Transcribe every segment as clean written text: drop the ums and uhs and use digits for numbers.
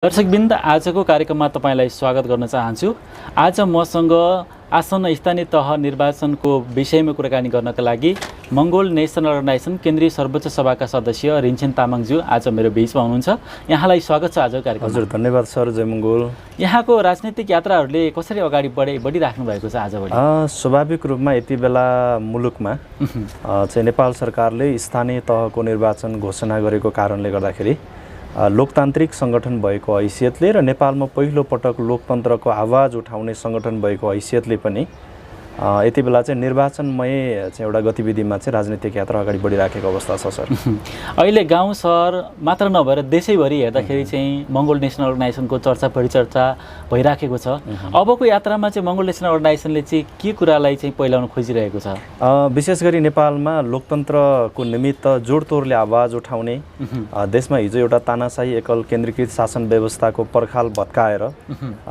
दर्शकबिन्द आजको कार्यक्रममा तपाईँलाई स्वागत गर्न चाहन्छु। आज मसँग आसन्न स्थानीय तह निर्वाचनको विषयमा कुराकानी गर्नका लागि मङ्गोल नेसनल अर्गनाइजेसन केन्द्रीय सर्वोच्च सभाका सदस्य रिन्छेन तामाङज्यू आज मेरो बीचमा हुनुहुन्छ। यहाँलाई स्वागत छ आजको कार्यक्रम। हजुर, धन्यवाद सर। जय मङ्गोल। यहाँको राजनीतिक यात्राहरूले कसरी अगाडि बढिराख्नु भएको छ आजभोलि? स्वाभाविक रूपमा यति बेला मुलुकमा चाहिँ नेपाल सरकारले स्थानीय तहको निर्वाचन घोषणा गरेको कारणले गर्दाखेरि लोकतान्त्रिक सङ्गठन भएको हैसियतले र नेपालमा पहिलो पटक लोकतन्त्रको आवाज उठाउने सङ्गठन भएको हैसियतले पनि यति बेला चाहिँ निर्वाचनमय चाहिँ एउटा गतिविधिमा चाहिँ राजनीतिक यात्रा अगाडि बढिराखेको अवस्था छ सर। अहिले गाउँ सहर मात्र नभएर देशैभरि हेर्दाखेरि चाहिँ मङ्गोल नेसनल अर्गनाइजेसनको चर्चा परिचर्चा भइराखेको छ। अबको यात्रामा चाहिँ मङ्गोल नेसनल अर्गनाइजेसनले चाहिँ के कुरालाई चाहिँ पहिलाउन खोजिरहेको छ? विशेष गरी नेपालमा लोकतन्त्रको निमित्त जोडतोडले आवाज उठाउने, देशमा हिजो एउटा तानाशाही एकल केन्द्रीकृत शासन व्यवस्थाको पर्खाल भत्काएर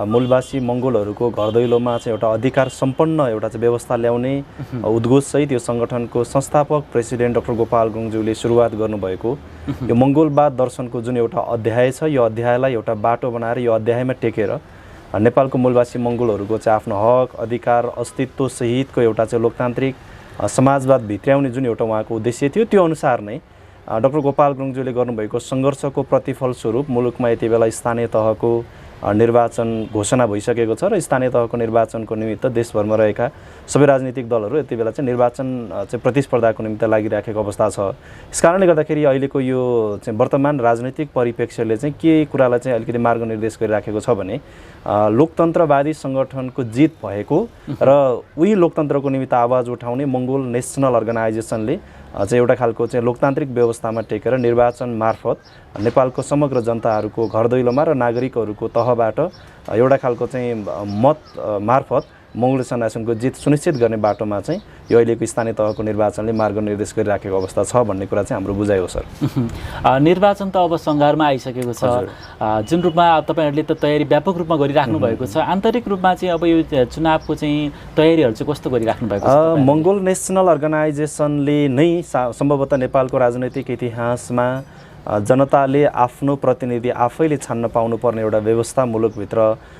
मूलवासी मङ्गोलहरूको घर दैलोमा चाहिँ एउटा अधिकार सम्पन्न एउटा व्यवस्था ल्याउने उद्घोषसहित यो सङ्गठनको संस्थापक प्रेसिडेन्ट डाक्टर गोपाल गुरुङज्यूले सुरुवात गर्नुभएको यो मङ्गोलवाद दर्शनको जुन एउटा अध्याय छ, यो अध्यायलाई एउटा बाटो बनाएर यो अध्यायमा टेकेर नेपालको मूलवासी मङ्गोलहरूको चाहिँ आफ्नो हक अधिकार अस्तित्व सहितको एउटा चाहिँ लोकतान्त्रिक समाजवाद भित्र्याउने जुन एउटा उहाँको उद्देश्य थियो, त्यो अनुसार नै डाक्टर गोपाल गुरुङज्यूले गर्नुभएको सङ्घर्षको प्रतिफल स्वरूप मुलुकमा यति बेला स्थानीय तहको निर्वाचन घोषणा भइसकेको छ र स्थानीय तहको निर्वाचनको निमित्त देशभरमा रहेका सबै राजनीतिक दलहरू यति बेला चाहिँ निर्वाचन चाहिँ प्रतिस्पर्धाको निमित्त लागिराखेको अवस्था छ। यस कारणले गर्दाखेरि अहिलेको यो चाहिँ वर्तमान राजनीतिक परिप्रेक्ष्यले चाहिँ के कुरालाई चाहिँ अलिकति मार्गनिर्देश गरिराखेको छ भने लोकतन्त्रवादी सङ्गठनको जित भएको र उही लोकतन्त्रको निमित्त आवाज उठाउने मङ्गोल नेसनल अर्गनाइजेसनले चाहिँ एउटा खालको चाहिँ लोकतान्त्रिक व्यवस्थामा टेकेर निर्वाचन मार्फत नेपालको समग्र जनताहरूको घर दैलोमा र नागरिकहरूको तहबाट एउटा खालको चाहिँ मत मार्फत मङ्गोल नेसनल अर्गनाइजेसनको जित सुनिश्चित गर्ने बाटोमा चाहिँ यो अहिलेको स्थानीय तहको निर्वाचनले मार्गनिर्देश गरिराखेको अवस्था छ भन्ने कुरा चाहिँ हाम्रो बुझाइ हो सर। निर्वाचन त अब सङ्घारमा आइसकेको छ, जुन रूपमा तपाईँहरूले त तयारी व्यापक रूपमा गरिराख्नु भएको छ। आन्तरिक रूपमा चाहिँ अब यो चुनावको चाहिँ तयारीहरू चाहिँ कस्तो गरिराख्नु भएको छ? मङ्गोल नेसनल अर्गनाइजेसनले नै सम्भवतः नेपालको राजनैतिक इतिहासमा जनताले आफ्नो प्रतिनिधि आफैले छान्न पाउनुपर्ने एउटा व्यवस्था मुलुकभित्र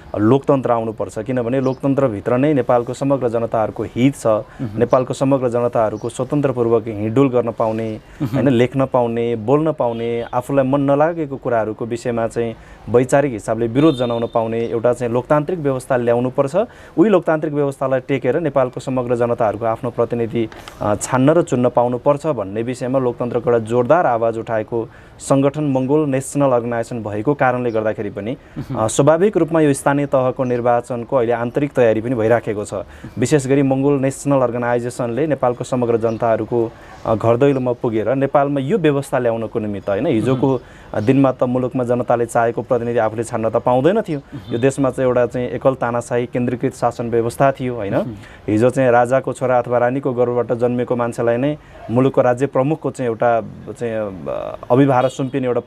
लोकतन्त्र आउनुपर्छ, किनभने लोकतन्त्रभित्र नै नेपालको समग्र जनताहरूको हित छ। नेपालको समग्र जनताहरूको स्वतन्त्रपूर्वक हिँडडुल गर्न पाउने, होइन, लेख्न पाउने, बोल्न पाउने, आफूलाई मन नलागेको कुराहरूको विषयमा चाहिँ वैचारिक हिसाबले विरोध जनाउन पाउने एउटा चाहिँ लोकतान्त्रिक व्यवस्था ल्याउनुपर्छ। उही लोकतान्त्रिक व्यवस्थालाई टेकेर नेपालको समग्र जनताहरूको आफ्नो प्रतिनिधि छान्न र चुन्न पाउनुपर्छ भन्ने विषयमा लोकतन्त्रको एउटा जोरदार आवाज उठाएको सङ्गठन मङ्गोल नेसनल अर्गनाइजेसन भएको कारणले गर्दाखेरि पनि स्वाभाविक रूपमा यो स्थानीय तहको निर्वाचनको अहिले आन्तरिक तयारी पनि भइराखेको छ। विशेष गरी मङ्गोल नेसनल अर्गनाइजेसनले नेपालको समग्र जनताहरूको घर दैलोमा पुगेर नेपालमा यो व्यवस्था ल्याउनको निमित्त, होइन, हिजोको दिनमा त मुलुकमा जनताले चाहेको प्रतिनिधि आफूले छान्न त पाउँदैन थियो। यो देशमा चाहिँ एउटा चाहिँ एकल तानाशाही केन्द्रीकृत शासन व्यवस्था थियो, होइन। हिजो चाहिँ राजाको छोरा अथवा रानीको गर्भबाट जन्मेको मान्छेलाई नै मुलुकको राज्य प्रमुखको चाहिँ एउटा चाहिँ अभिभार सुम्पिने एउटा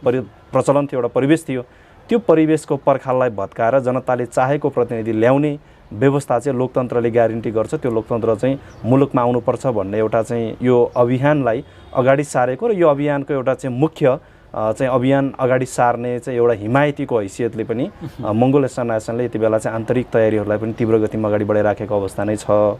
प्रचलन थियो, एउटा परिवेश थियो। त्यो परिवेशको पर्खाललाई भत्काएर जनताले चाहेको प्रतिनिधि ल्याउने व्यवस्था चाहिँ लोकतन्त्रले ग्यारेन्टी गर्छ। त्यो लोकतन्त्र चाहिँ मुलुकमा आउनुपर्छ भन्ने एउटा चाहिँ यो अभियानलाई अगाडि सारेको र यो अभियानको एउटा चाहिँ मुख्य चाहिँ अभियान अगाडि सार्ने चाहिँ एउटा हिमायतीको हैसियतले पनि मङ्गोल नेसनल अर्गनाइजेसनले यति बेला चाहिँ आन्तरिक तयारीहरूलाई पनि तीव्र गतिमा अगाडि बढाइराखेको अवस्था नै छ।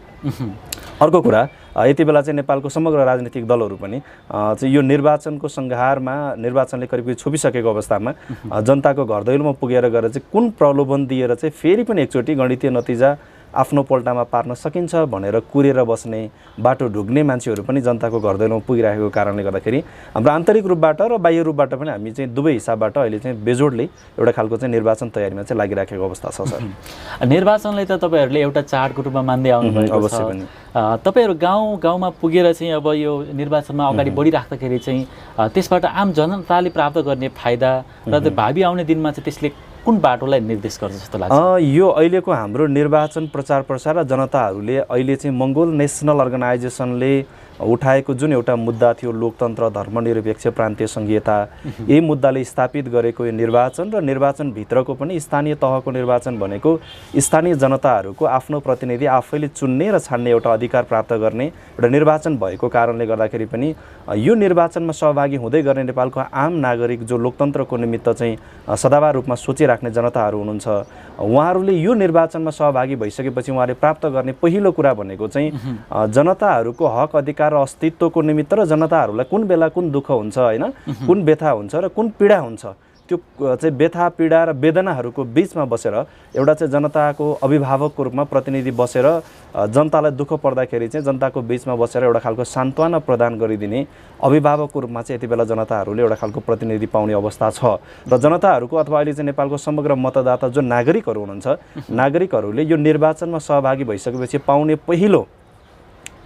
अर्को कुरा, यति बेला चाहिँ नेपालको समग्र राजनीतिक दलहरू पनि चाहिँ यो निर्वाचनको सङ्घारमा निर्वाचनले करिब छोपिसकेको अवस्थामा जनताको घर दैलोमा पुगेर गएर चाहिँ कुन प्रलोभन दिएर चाहिँ फेरि पनि एकचोटि गणितीय नतिजा आफ्नो पोल्टामा पार्न सकिन्छ भनेर कुरेर बस्ने, बाटो ढुक्ने मान्छेहरू पनि जनताको घर दैलोमा पुगिरहेको कारणले गर्दाखेरि हाम्रो आन्तरिक रूपबाट र बाह्य रूपबाट पनि हामी चाहिँ दुवै हिसाबबाट अहिले चाहिँ बेजोडले एउटा खालको चाहिँ निर्वाचन तयारीमा चाहिँ लागिराखेको अवस्था छ सर। निर्वाचनलाई त तपाईँहरूले एउटा चाडको रूपमा मान्दै आउनुभएको छ। अवश्य पनि तपाईँहरू गाउँमा पुगेर चाहिँ अब यो निर्वाचनमा अगाडि बढिराख्दाखेरि चाहिँ त्यसबाट आम जनताले प्राप्त गर्ने फाइदा र भावी आउने दिनमा चाहिँ त्यसले कुन बाटोलाई निर्देश गर्छ जस्तो लाग्छ? यो अहिलेको हाम्रो निर्वाचन प्रचार प्रसार र जनताहरूले अहिले चाहिँ मङ्गोल नेसनल अर्गनाइजेसनले उठाएको जुन एउटा मुद्दा थियो लोकतन्त्र, धर्मनिरपेक्ष, प्रान्तीय सङ्घीयता, यही मुद्दाले स्थापित गरेको यो निर्वाचन र निर्वाचनभित्रको पनि स्थानीय तहको निर्वाचन भनेको स्थानीय जनताहरूको आफ्नो प्रतिनिधि आफैले चुन्ने र छान्ने एउटा अधिकार प्राप्त गर्ने एउटा निर्वाचन भएको कारणले गर्दाखेरि पनि यो निर्वाचनमा सहभागी हुँदै गर्ने नेपालको आम नागरिक जो लोकतन्त्रको निमित्त चाहिँ सदाबार रूपमा सोचिराख्ने जनताहरू हुनुहुन्छ, उहाँहरूले यो निर्वाचनमा सहभागी भइसकेपछि उहाँले प्राप्त गर्ने पहिलो कुरा भनेको चाहिँ जनताहरूको हक अधिकार र अस्तित्वको निमित्त र जनताहरूलाई कुन बेला कुन दुःख हुन्छ होइन, कुन व्यथा हुन्छ र कुन पीडा हुन्छ, त्यो चाहिँ व्यथा पीडा र वेदनाहरूको बिचमा बसेर एउटा चाहिँ जनताको अभिभावकको रूपमा प्रतिनिधि बसेर जनतालाई दुःख पर्दाखेरि चाहिँ जनताको बिचमा बसेर एउटा खालको सान्त्वना प्रदान गरिदिने अभिभावकको रूपमा चाहिँ यति बेला जनताहरूले एउटा खालको प्रतिनिधि पाउने अवस्था छ। र जनताहरूको अथवा अहिले चाहिँ नेपालको समग्र मतदाता जो नागरिकहरू हुनुहुन्छ, नागरिकहरूले यो निर्वाचनमा सहभागी भइसकेपछि पाउने पहिलो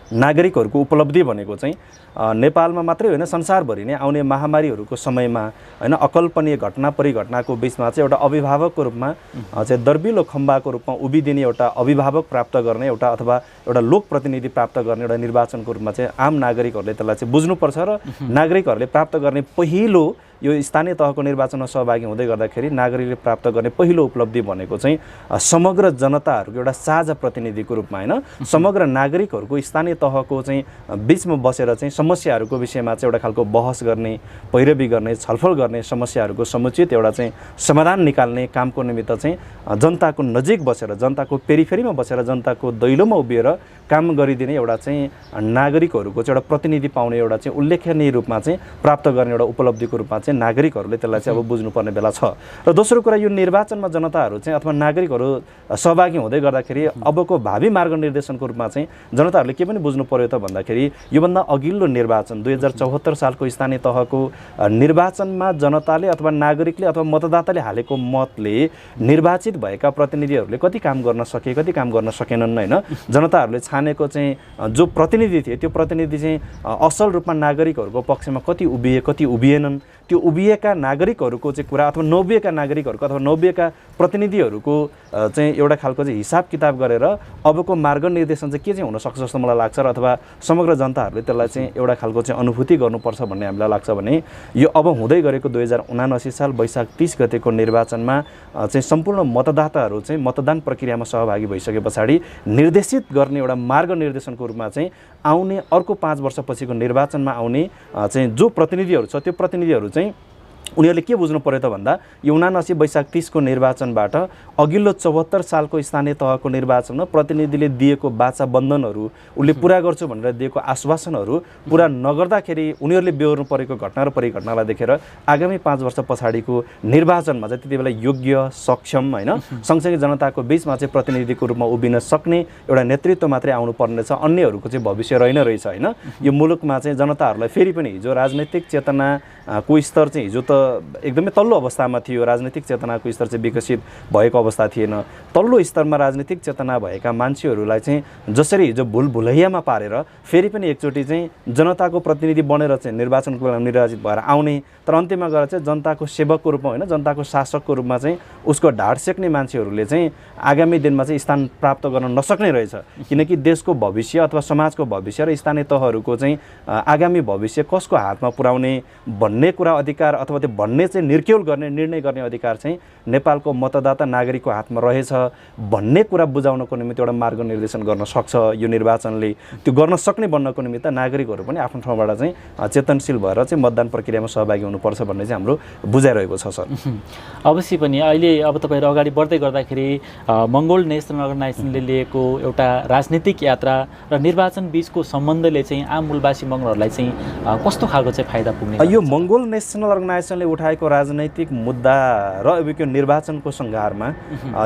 नागरिकहरूको उपलब्धि भनेको चाहिँ नेपालमा मात्रै होइन संसारभरि नै आउने महामारीहरूको समयमा होइन अकल्पनीय घटना परिघटनाको बिचमा चाहिँ एउटा अभिभावकको रूपमा चाहिँ दर्बिलो खम्बाको रूपमा उभिदिने एउटा अभिभावक प्राप्त गर्ने एउटा अथवा एउटा लोक प्रतिनिधि प्राप्त गर्ने एउटा निर्वाचनको रूपमा चाहिँ आम नागरिकहरूले त्यसलाई चाहिँ बुझ्नुपर्छ र नागरिकहरूले प्राप्त गर्ने पहिलो यो स्थानीय तहको निर्वाचनमा सहभागी हुँदै गर्दाखेरि नागरिकले प्राप्त गर्ने पहिलो उपलब्धि भनेको चाहिँ समग्र जनताहरूको एउटा साझा प्रतिनिधिको रूपमा होइन समग्र नागरिकहरूको स्थानीय तहको चाहिँ बिचमा बसेर चाहिँ समस्याहरूको विषयमा चाहिँ एउटा खालको बहस गर्ने, पैरवी गर्ने, छलफल गर्ने, समस्याहरूको समुचित एउटा चाहिँ समाधान निकाल्ने कामको निमित्त चाहिँ जनताको नजिक बसेर, जनताको पेरिफेरीमा बसेर, जनताको दैलोमा उभिएर काम गरिदिने एउटा चाहिँ नागरिकहरूको चाहिँ एउटा प्रतिनिधि पाउने एउटा चाहिँ उल्लेखनीय रूपमा चाहिँ प्राप्त गर्ने एउटा उपलब्धिको रूपमा चाहिँ नागरिकहरूले त्यसलाई चाहिँ अब बुझ्नुपर्ने बेला छ। र दोस्रो कुरा यो निर्वाचनमा जनताहरू चाहिँ अथवा नागरिकहरू सहभागी हुँदै गर्दाखेरि अबको भावी मार्ग निर्देशनको रूपमा चाहिँ जनताहरूले के पनि बुझ्नु पर्यो त भन्दाखेरि योभन्दा अघिल्लो निर्वाचन 2074 सालको स्थानीय तहको निर्वाचनमा जनताले अथवा नागरिकले अथवा मतदाताले हालेको मतले निर्वाचित भएका प्रतिनिधिहरूले कति काम गर्न सके, कति काम गर्न सकेनन् होइन। जनताहरूले छानेको चाहिँ जो प्रतिनिधि थिए त्यो प्रतिनिधि चाहिँ असल रूपमा नागरिकहरूको पक्षमा कति उभिए, कति उभिएनन्, त्यो उभिएका नागरिकहरूको चाहिँ कुरा अथवा नउभिएका नागरिकहरूको अथवा नउभिएका प्रतिनिधिहरूको चाहिँ एउटा खालको चाहिँ हिसाब किताब गरेर अबको मार्ग निर्देशन चाहिँ के चाहिँ हुनसक्छ जस्तो मलाई लाग्छ र अथवा समग्र जनताहरूले त्यसलाई चाहिँ एउटा खालको चाहिँ अनुभूति गर्नुपर्छ भन्ने हामीलाई लाग्छ भने यो अब हुँदै गरेको 2079 साल वैशाख 30 गतेको निर्वाचनमा चाहिँ सम्पूर्ण मतदाताहरू चाहिँ मतदान प्रक्रियामा सहभागी भइसके पछाडि निर्देशित गर्ने एउटा मार्ग निर्देशनको रूपमा चाहिँ आउने अर्को 5 वर्षपछिको निर्वाचनमा आउने चाहिँ जो प्रतिनिधिहरू छ त्यो प्रतिनिधिहरू चाहिँ उनीहरूले के बुझ्नु पर्यो त भन्दा यो 79 वैशाख 30 को निर्वाचनबाट अघिल्लो 74 सालको स्थानीय तहको निर्वाचनमा प्रतिनिधिले दिएको बाचा बन्धनहरू उनले पुरा गर्छु भनेर दिएको आश्वासनहरू पुरा नगर्दाखेरि उनीहरूले बेहोर्नु परेको घटना र परिघटनालाई देखेर आगामी 5 वर्ष पछाडिको निर्वाचनमा चाहिँ त्यति बेला योग्य, सक्षम होइन सँगसँगै जनताको बीचमा चाहिँ प्रतिनिधिको रूपमा उभिन सक्ने एउटा नेतृत्व मात्रै आउनु पर्ने छ, अन्यहरूको चाहिँ भविष्य रहेन रहेछ होइन। यो मुलुकमा चाहिँ जनताहरूलाई फेरि पनि हिजो राजनैतिक चेतनाको स्तर चाहिँ हिजो त एकदमै तल्लो अवस्थामा थियो, राजनीतिक चेतनाको स्तर चाहिँ विकसित भएको अवस्था थिएन। तल्लो स्तरमा राजनीतिक चेतना भएका मान्छेहरूलाई चाहिँ जसरी हिजो भुलभुलैयामा पारेर फेरि पनि एकचोटि चाहिँ जनताको प्रतिनिधि बनेर चाहिँ निर्वाचनको बेला निर्वाचित भएर आउने तर अन्त्यमा गएर चाहिँ जनताको सेवकको रूपमा होइन जनताको शासकको रूपमा चाहिँ उसको ढाड सेक्ने मान्छेहरूले चाहिँ आगामी दिनमा चाहिँ स्थान प्राप्त गर्न नसक्ने रहेछ, किनकि देशको भविष्य अथवा समाजको भविष्य र स्थानीय तहहरूको चाहिँ आगामी भविष्य कसको हातमा पुर्याउने भन्ने कुरा अधिकार अथवा त्यो भन्ने चाहिँ निर्क्युल गर्ने निर्णय गर्ने अधिकार चाहिँ नेपालको मतदाता नागरिकको हातमा रहेछ भन्ने कुरा बुझाउनको निमित्त एउटा मार्ग निर्देशन गर्न सक्छ यो निर्वाचनले। त्यो गर्न सक्ने बन्नको निमित्त नागरिकहरू पनि आफ्नो ठाउँबाट चाहिँ चेतनशील भएर चाहिँ मतदान प्रक्रियामा सहभागी हुनुपर्छ भन्ने चाहिँ हाम्रो बुझाइरहेको छ सर। अवश्य पनि अहिले अब तपाईँहरू अगाडि बढ्दै गर्दाखेरि मङ्गोल नेसनल अर्गनाइजेसनले लिएको एउटा राजनीतिक यात्रा र निर्वाचन बीचको सम्बन्धले चाहिँ आम मूलवासी मगरहरूलाई चाहिँ कस्तो खालको चाहिँ फाइदा पुग्ने? यो मङ्गोल नेसनल अर्गनाइजेसनले उठाएको राजनैतिक मुद्दा र अब यो निर्वाचनको सङ्घारमा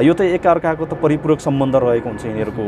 यो त एकअर्काको त परिपूरक सम्बन्ध रहेको हुन्छ। यिनीहरूको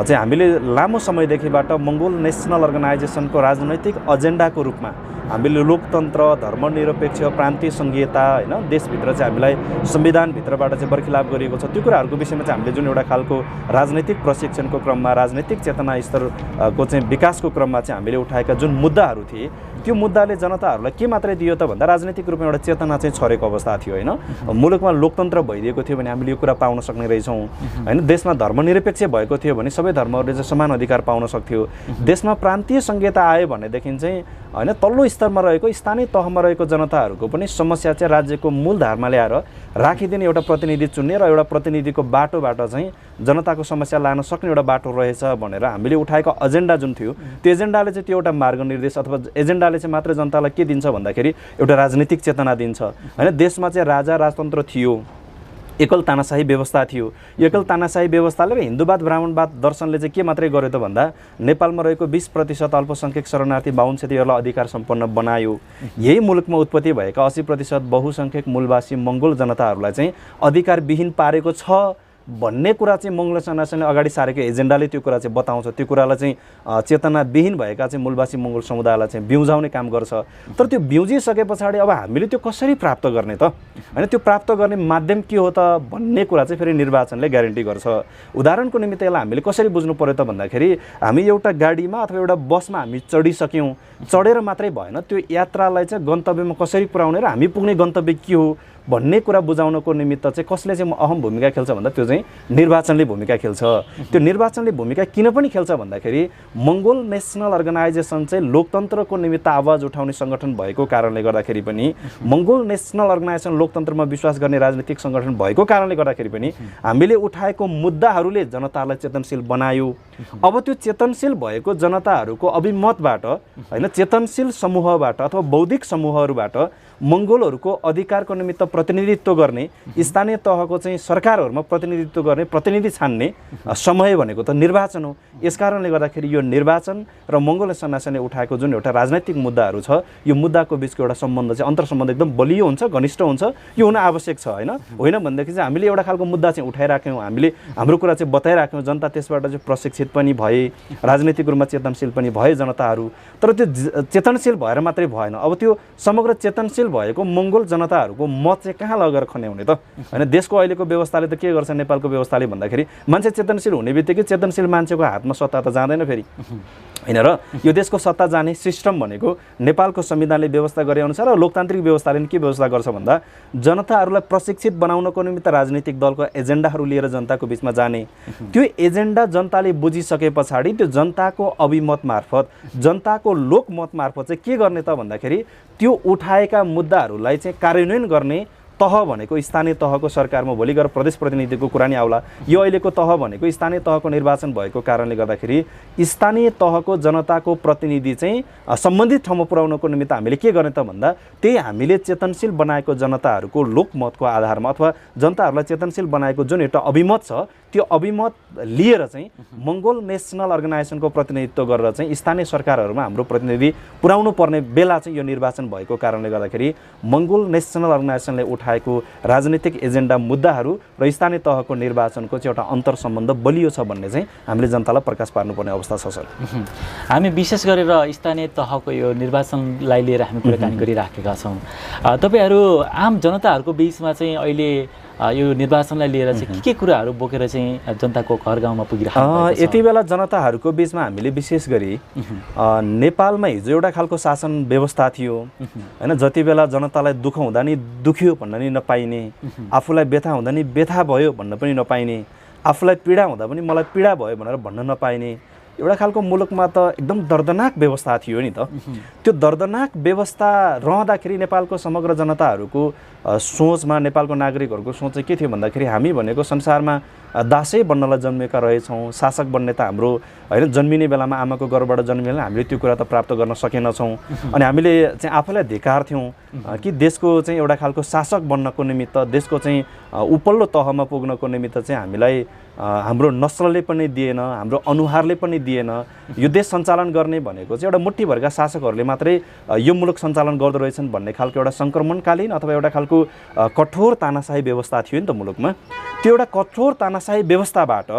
चाहिँ हामीले लामो समयदेखिबाट मङ्गोल नेसनल अर्गनाइजेसनको राजनैतिक एजेन्डाको रूपमा हामीले लोकतन्त्र, धर्मनिरपेक्ष, प्रान्तीय सङ्घीयता होइन देशभित्र चाहिँ हामीलाई संविधानभित्रबाट चाहिँ बर्खिलाप गरिएको छ त्यो कुराहरूको विषयमा चाहिँ हामीले जुन एउटा खालको राजनैतिक प्रशिक्षणको क्रममा राजनैतिक चेतना स्तरको चाहिँ विकासको क्रममा चाहिँ हामीले उठाएका जुन मुद्दाहरू थिए त्यो मुद्दाले जनताहरूलाई के मात्रै दियो त भन्दा राजनीतिक रूपमा एउटा चेतना चाहिँ छरेको अवस्था थियो होइन। मुलुकमा लोकतन्त्र भइदिएको थियो भने हामीले यो कुरा पाउन सक्ने रहेछौँ होइन। देशमा धर्मनिरपेक्ष भएको थियो भने सबै धर्महरूले चाहिँ समान अधिकार पाउन सक्थ्यो। देशमा प्रान्तीय संहिता आयो भनेदेखि चाहिँ होइन तल्लो स्तरमा रहेको स्थानीय तहमा रहेको जनताहरूको पनि समस्या चाहिँ राज्यको मूल धारमा ल्याएर राखिदिने एउटा प्रतिनिधि चुन्ने र एउटा प्रतिनिधिको बाटोबाट चाहिँ जनताको समस्या लान सक्ने एउटा बाटो रहेछ भनेर हामीले उठाएको एजेन्डा जुन थियो त्यो एजेन्डाले चाहिँ त्यो एउटा मार्गनिर्देश अथवा एजेन्डाले चाहिँ मात्र जनतालाई के दिन्छ भन्दाखेरि एउटा राजनीतिक चेतना दिन्छ होइन। देशमा चाहिँ राजा राजतन्त्र थियो, एकल तानाशाही व्यवस्था थियो। एकल तानाशाही व्यवस्थाले र हिन्दूवाद ब्राह्मणवाद दर्शनले चाहिँ के मात्रै गर्यो त भन्दा नेपालमा रहेको 20% अल्पसङ्ख्यक शरणार्थी बाहुन क्षेत्रीहरूलाई अधिकार सम्पन्न बनायो। यही मुलुकमा उत्पत्ति भएका 80% बहुसङ्ख्यक मूलवासी मङ्गोल जनताहरूलाई चाहिँ अधिकारविहीन पारेको छ भन्ने कुरा चाहिँ मङ्गोल सेनाले अगाडि सारेको एजेन्डाले त्यो कुरा चाहिँ बताउँछ। त्यो कुरालाई चाहिँ चेतनाविहीन भएका चाहिँ मूलवासी मङ्गोल समुदायलाई चाहिँ बिउजाउने काम गर्छ। तर त्यो बिउजिसके पछाडि अब हामीले त्यो कसरी प्राप्त गर्ने त होइन, त्यो प्राप्त गर्ने माध्यम के हो त भन्ने कुरा चाहिँ फेरि निर्वाचनले ग्यारेन्टी गर्छ। उदाहरणको निमित्त यसलाई हामीले कसरी बुझ्नु पर्यो त भन्दाखेरि हामी एउटा गाडीमा अथवा एउटा बसमा हामी चढिसक्यौँ, चढेर मात्रै भएन, त्यो यात्रालाई चाहिँ गन्तव्यमा कसरी पुर्याउने र हामी पुग्ने गन्तव्य के हो भन्ने कुरा बुझाउनको निमित्त चाहिँ कसले चाहिँ अहम भूमिका खेल्छ भन्दा त्यो चाहिँ निर्वाचनले भूमिका खेल्छ। त्यो निर्वाचनले भूमिका किन पनि खेल्छ भन्दाखेरि मङ्गोल नेसनल अर्गनाइजेसन चाहिँ लोकतन्त्रको निमित्त आवाज उठाउने सङ्गठन भएको कारणले गर्दाखेरि पनि, मङ्गोल नेसनल अर्गनाइजेसन लोकतन्त्रमा विश्वास गर्ने राजनीतिक सङ्गठन भएको कारणले गर्दाखेरि पनि हामीले उठाएको मुद्दाहरूले जनतालाई चेतनशील बनायो। अब त्यो चेतनशील भएको जनताहरूको अभिमतबाट होइन, चेतनशील समूहबाट अथवा बौद्धिक समूहहरूबाट मङ्गोलहरूको अधिकारको निमित्त प्रतिनिधित्व गर्ने, स्थानीय तहको चाहिँ सरकारहरूमा प्रतिनिधित्व गर्ने प्रतिनिधि छान्ने समय भनेको त निर्वाचन हो। यसकारणले गर्दाखेरि यो निर्वाचन र मङ्गोल सेनाले उठाएको जुन एउटा राजनैतिक मुद्दाहरू छ यो मुद्दाको बिचको एउटा सम्बन्ध चाहिँ अन्तर्सम्बन्ध एकदम बलियो हुन्छ, घनिष्ठ हुन्छ। यो हुन आवश्यक छ होइन भनेदेखि चाहिँ हामीले एउटा खालको मुद्दा चाहिँ उठाइराख्यौँ, हामीले हाम्रो कुरा चाहिँ बताइराख्यौँ, जनता त्यसबाट चाहिँ प्रशिक्षित पनि भए, राजनीतिक रूपमा चेतनशील पनि भए जनताहरू। तर त्यो चेतनशील भएर मात्रै भएन। अब त्यो समग्र चेतनशील भएको मङ्गोल जनताहरूको मत चाहिँ कहाँ लगेर खन्याउने त होइन। देशको अहिलेको व्यवस्थाले त के गर्छ नेपालको व्यवस्थाले भन्दाखेरि मान्छे चेतनशील हुने बित्तिकै चेतनशील मान्छेको हातमा सत्ता त जाँदैन फेरि होइन। र यो देशको सत्ता जाने सिस्टम भनेको नेपालको संविधानले व्यवस्था गरे अनुसार र लोकतान्त्रिक व्यवस्थाले के व्यवस्था गर्छ भन्दा जनताहरूलाई प्रशिक्षित बनाउनको निमित्त राजनीतिक दलको एजेन्डाहरू लिएर जनताको बिचमा जाने, त्यो एजेन्डा जनताले बुझिसके पछाडि त्यो जनताको अभिमत मार्फत, जनताको लोकमत मार्फत चाहिँ के गर्ने त भन्दाखेरि त्यो उठाएका मुद्दाहरूलाई चाहिँ कार्यान्वयन गर्ने तह भनेको स्थानीय तहको सरकारमा भोलि गएर प्रदेश प्रतिनिधिको कुरा नि आउला। यो अहिलेको तह भनेको स्थानीय तहको निर्वाचन भएको कारणले गर्दाखेरि स्थानीय तहको जनताको प्रतिनिधि चाहिँ सम्बन्धित ठाउँमा पुर्याउनको निमित्त हामीले के गर्ने त भन्दा त्यही हामीले चेतनशील बनाएको जनताहरूको लोकमतको आधारमा अथवा जनताहरूलाई चेतनशील बनाएको जुन एउटा अभिमत छ त्यो अभिमत लिएर चाहिँ मङ्गोल नेसनल अर्गनाइजेसनको प्रतिनिधित्व गरेर चाहिँ स्थानीय सरकारहरूमा हाम्रो प्रतिनिधि पुर्याउनु पर्ने बेला चाहिँ यो निर्वाचन भएको कारणले गर्दाखेरि मङ्गोल नेसनल अर्गनाइजेसनले उठाएको राजनीतिक एजेन्डा मुद्दाहरू र स्थानीय तहको निर्वाचनको चाहिँ एउटा अन्तर सम्बन्ध बलियो छ भन्ने चाहिँ हामीले जनतालाई प्रकाश पार्नुपर्ने अवस्था छ सर। हामी विशेष गरेर स्थानीय तहको यो निर्वाचनलाई लिएर हामी कुराकानी गरिराखेका छौँ। तपाईँहरू आम जनताहरूको बिचमा चाहिँ अहिले यो निर्वाचनलाई लिएर चाहिँ के कुराहरू बोकेर चाहिँ जनताको घर गाउँमा पुगिरहेको छ? यति बेला जनताहरूको बिचमा हामीले विशेष गरी नेपालमा हिजो एउटा खालको शासन व्यवस्था थियो होइन। जति बेला जनतालाई दुःख हुँदा नि दुख्यो भन्न नि नपाइने, आफूलाई व्यथा हुँदा नि व्यथा भयो भन्न पनि नपाइने, आफूलाई पीडा हुँदा पनि मलाई पीडा भयो भनेर भन्न नपाइने एउटा खालको मुलुकमा त एकदम दर्दनाक व्यवस्था थियो नि त। त्यो दर्दनाक व्यवस्था रहँदाखेरि नेपालको समग्र जनताहरूको सोचमा, नेपालको नागरिकहरूको सोच चाहिँ के थियो भन्दाखेरि हामी भनेको संसारमा दासै बन्नलाई जन्मेका रहेछौँ, शासक बन्ने त हाम्रो होइन जन्मिने बेलामा आमाको गर्भबाट जन्मिने हामीले त्यो कुरा त प्राप्त गर्न सकेनछौँ। अनि हामीले चाहिँ आफैलाई धिक्कार थियौँ कि देशको चाहिँ एउटा खालको शासक बन्नको निमित्त, देशको चाहिँ उपल्लो तहमा पुग्नको निमित्त चाहिँ हामीलाई हाम्रो नस्लले पनि दिएन, हाम्रो अनुहारले पनि दिएन। यो देश सञ्चालन गर्ने भनेको चाहिँ एउटा मुठ्ठीभरका शासकहरूले मात्रै यो मुलुक सञ्चालन गर्दो रहेछन् भन्ने खालको एउटा सङ्क्रमणकालीन अथवा एउटा खालको कठोर तानाशाही व्यवस्था थियो नि त मुलुकमा। त्यो एउटा कठोर तानाशाही व्यवस्थाबाट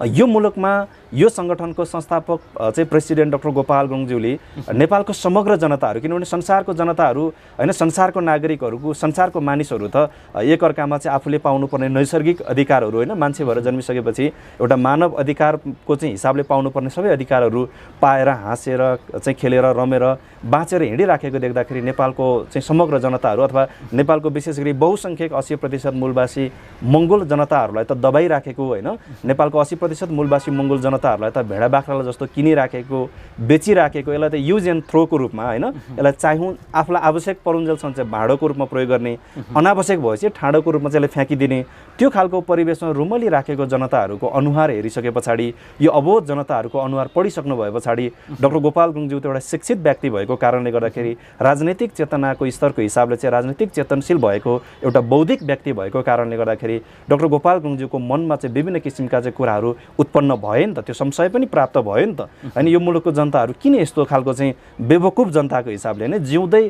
यो मुलुकमा यो सङ्गठनको संस्थापक चाहिँ प्रेसिडेन्ट डाक्टर गोपाल गुरुङज्यूले नेपालको समग्र जनताहरू, किनभने संसारको जनताहरू होइन, संसारको नागरिकहरूको, संसारको मानिसहरू त एकअर्कामा चाहिँ आफूले पाउनुपर्ने नैसर्गिक अधिकारहरू होइन, मान्छे भएर जन्मिसकेपछि एउटा मानव अधिकारको चाहिँ हिसाबले पाउनुपर्ने सबै अधिकारहरू पाएर हाँसेर चाहिँ खेलेर रमेर बाँचेर हिँडिराखेको देख्दाखेरि नेपालको चाहिँ समग्र जनताहरू अथवा नेपालको विशेष गरी बहुसङ्ख्यक 80% मूलवासी मङ्गोल जनताहरूलाई त दबाइराखेको होइन, नेपालको 80% मूलवासी मङ्गोल जनताहरूलाई त भेडा बाख्रालाई जस्तो किनिराखेको, बेचिराखेको, यसलाई त युज एन्ड थ्रोको रूपमा होइन, यसलाई आफूलाई आवश्यक परुन्जेलसम्म चाहिँ भाँडोको रूपमा प्रयोग गर्ने, अनावश्यक भएपछि ठाडोको रूपमा चाहिँ यसलाई फ्याँकिदिने, त्यो खालको परिवेशमा रुमली राखेको जनताहरूको अनुहार हेरिसके पछाडि, यो अबोध जनताहरूको अनुहार पढिसक्नु भए पछाडि डाक्टर गोपाल गुरुङज्यू त एउटा शिक्षित व्यक्ति भएको कारणले गर्दाखेरि, राजनैतिक चेतनाको स्तरको हिसाबले चाहिँ राजनैतिक चेतनशील भएको एउटा बौद्धिक व्यक्ति भएको कारणले गर्दाखेरि डाक्टर गोपाल गुरुङज्यूको मनमा चाहिँ विभिन्न किसिमका चाहिँ कुराहरू उत्पन्न भए नि त, त्यो संशय पनि प्राप्त भयो नि त। अनि यो मुलुकको जनताहरू किन यस्तो खालको चाहिँ बेवकुफ जनताको हिसाबले होइन जिउँदै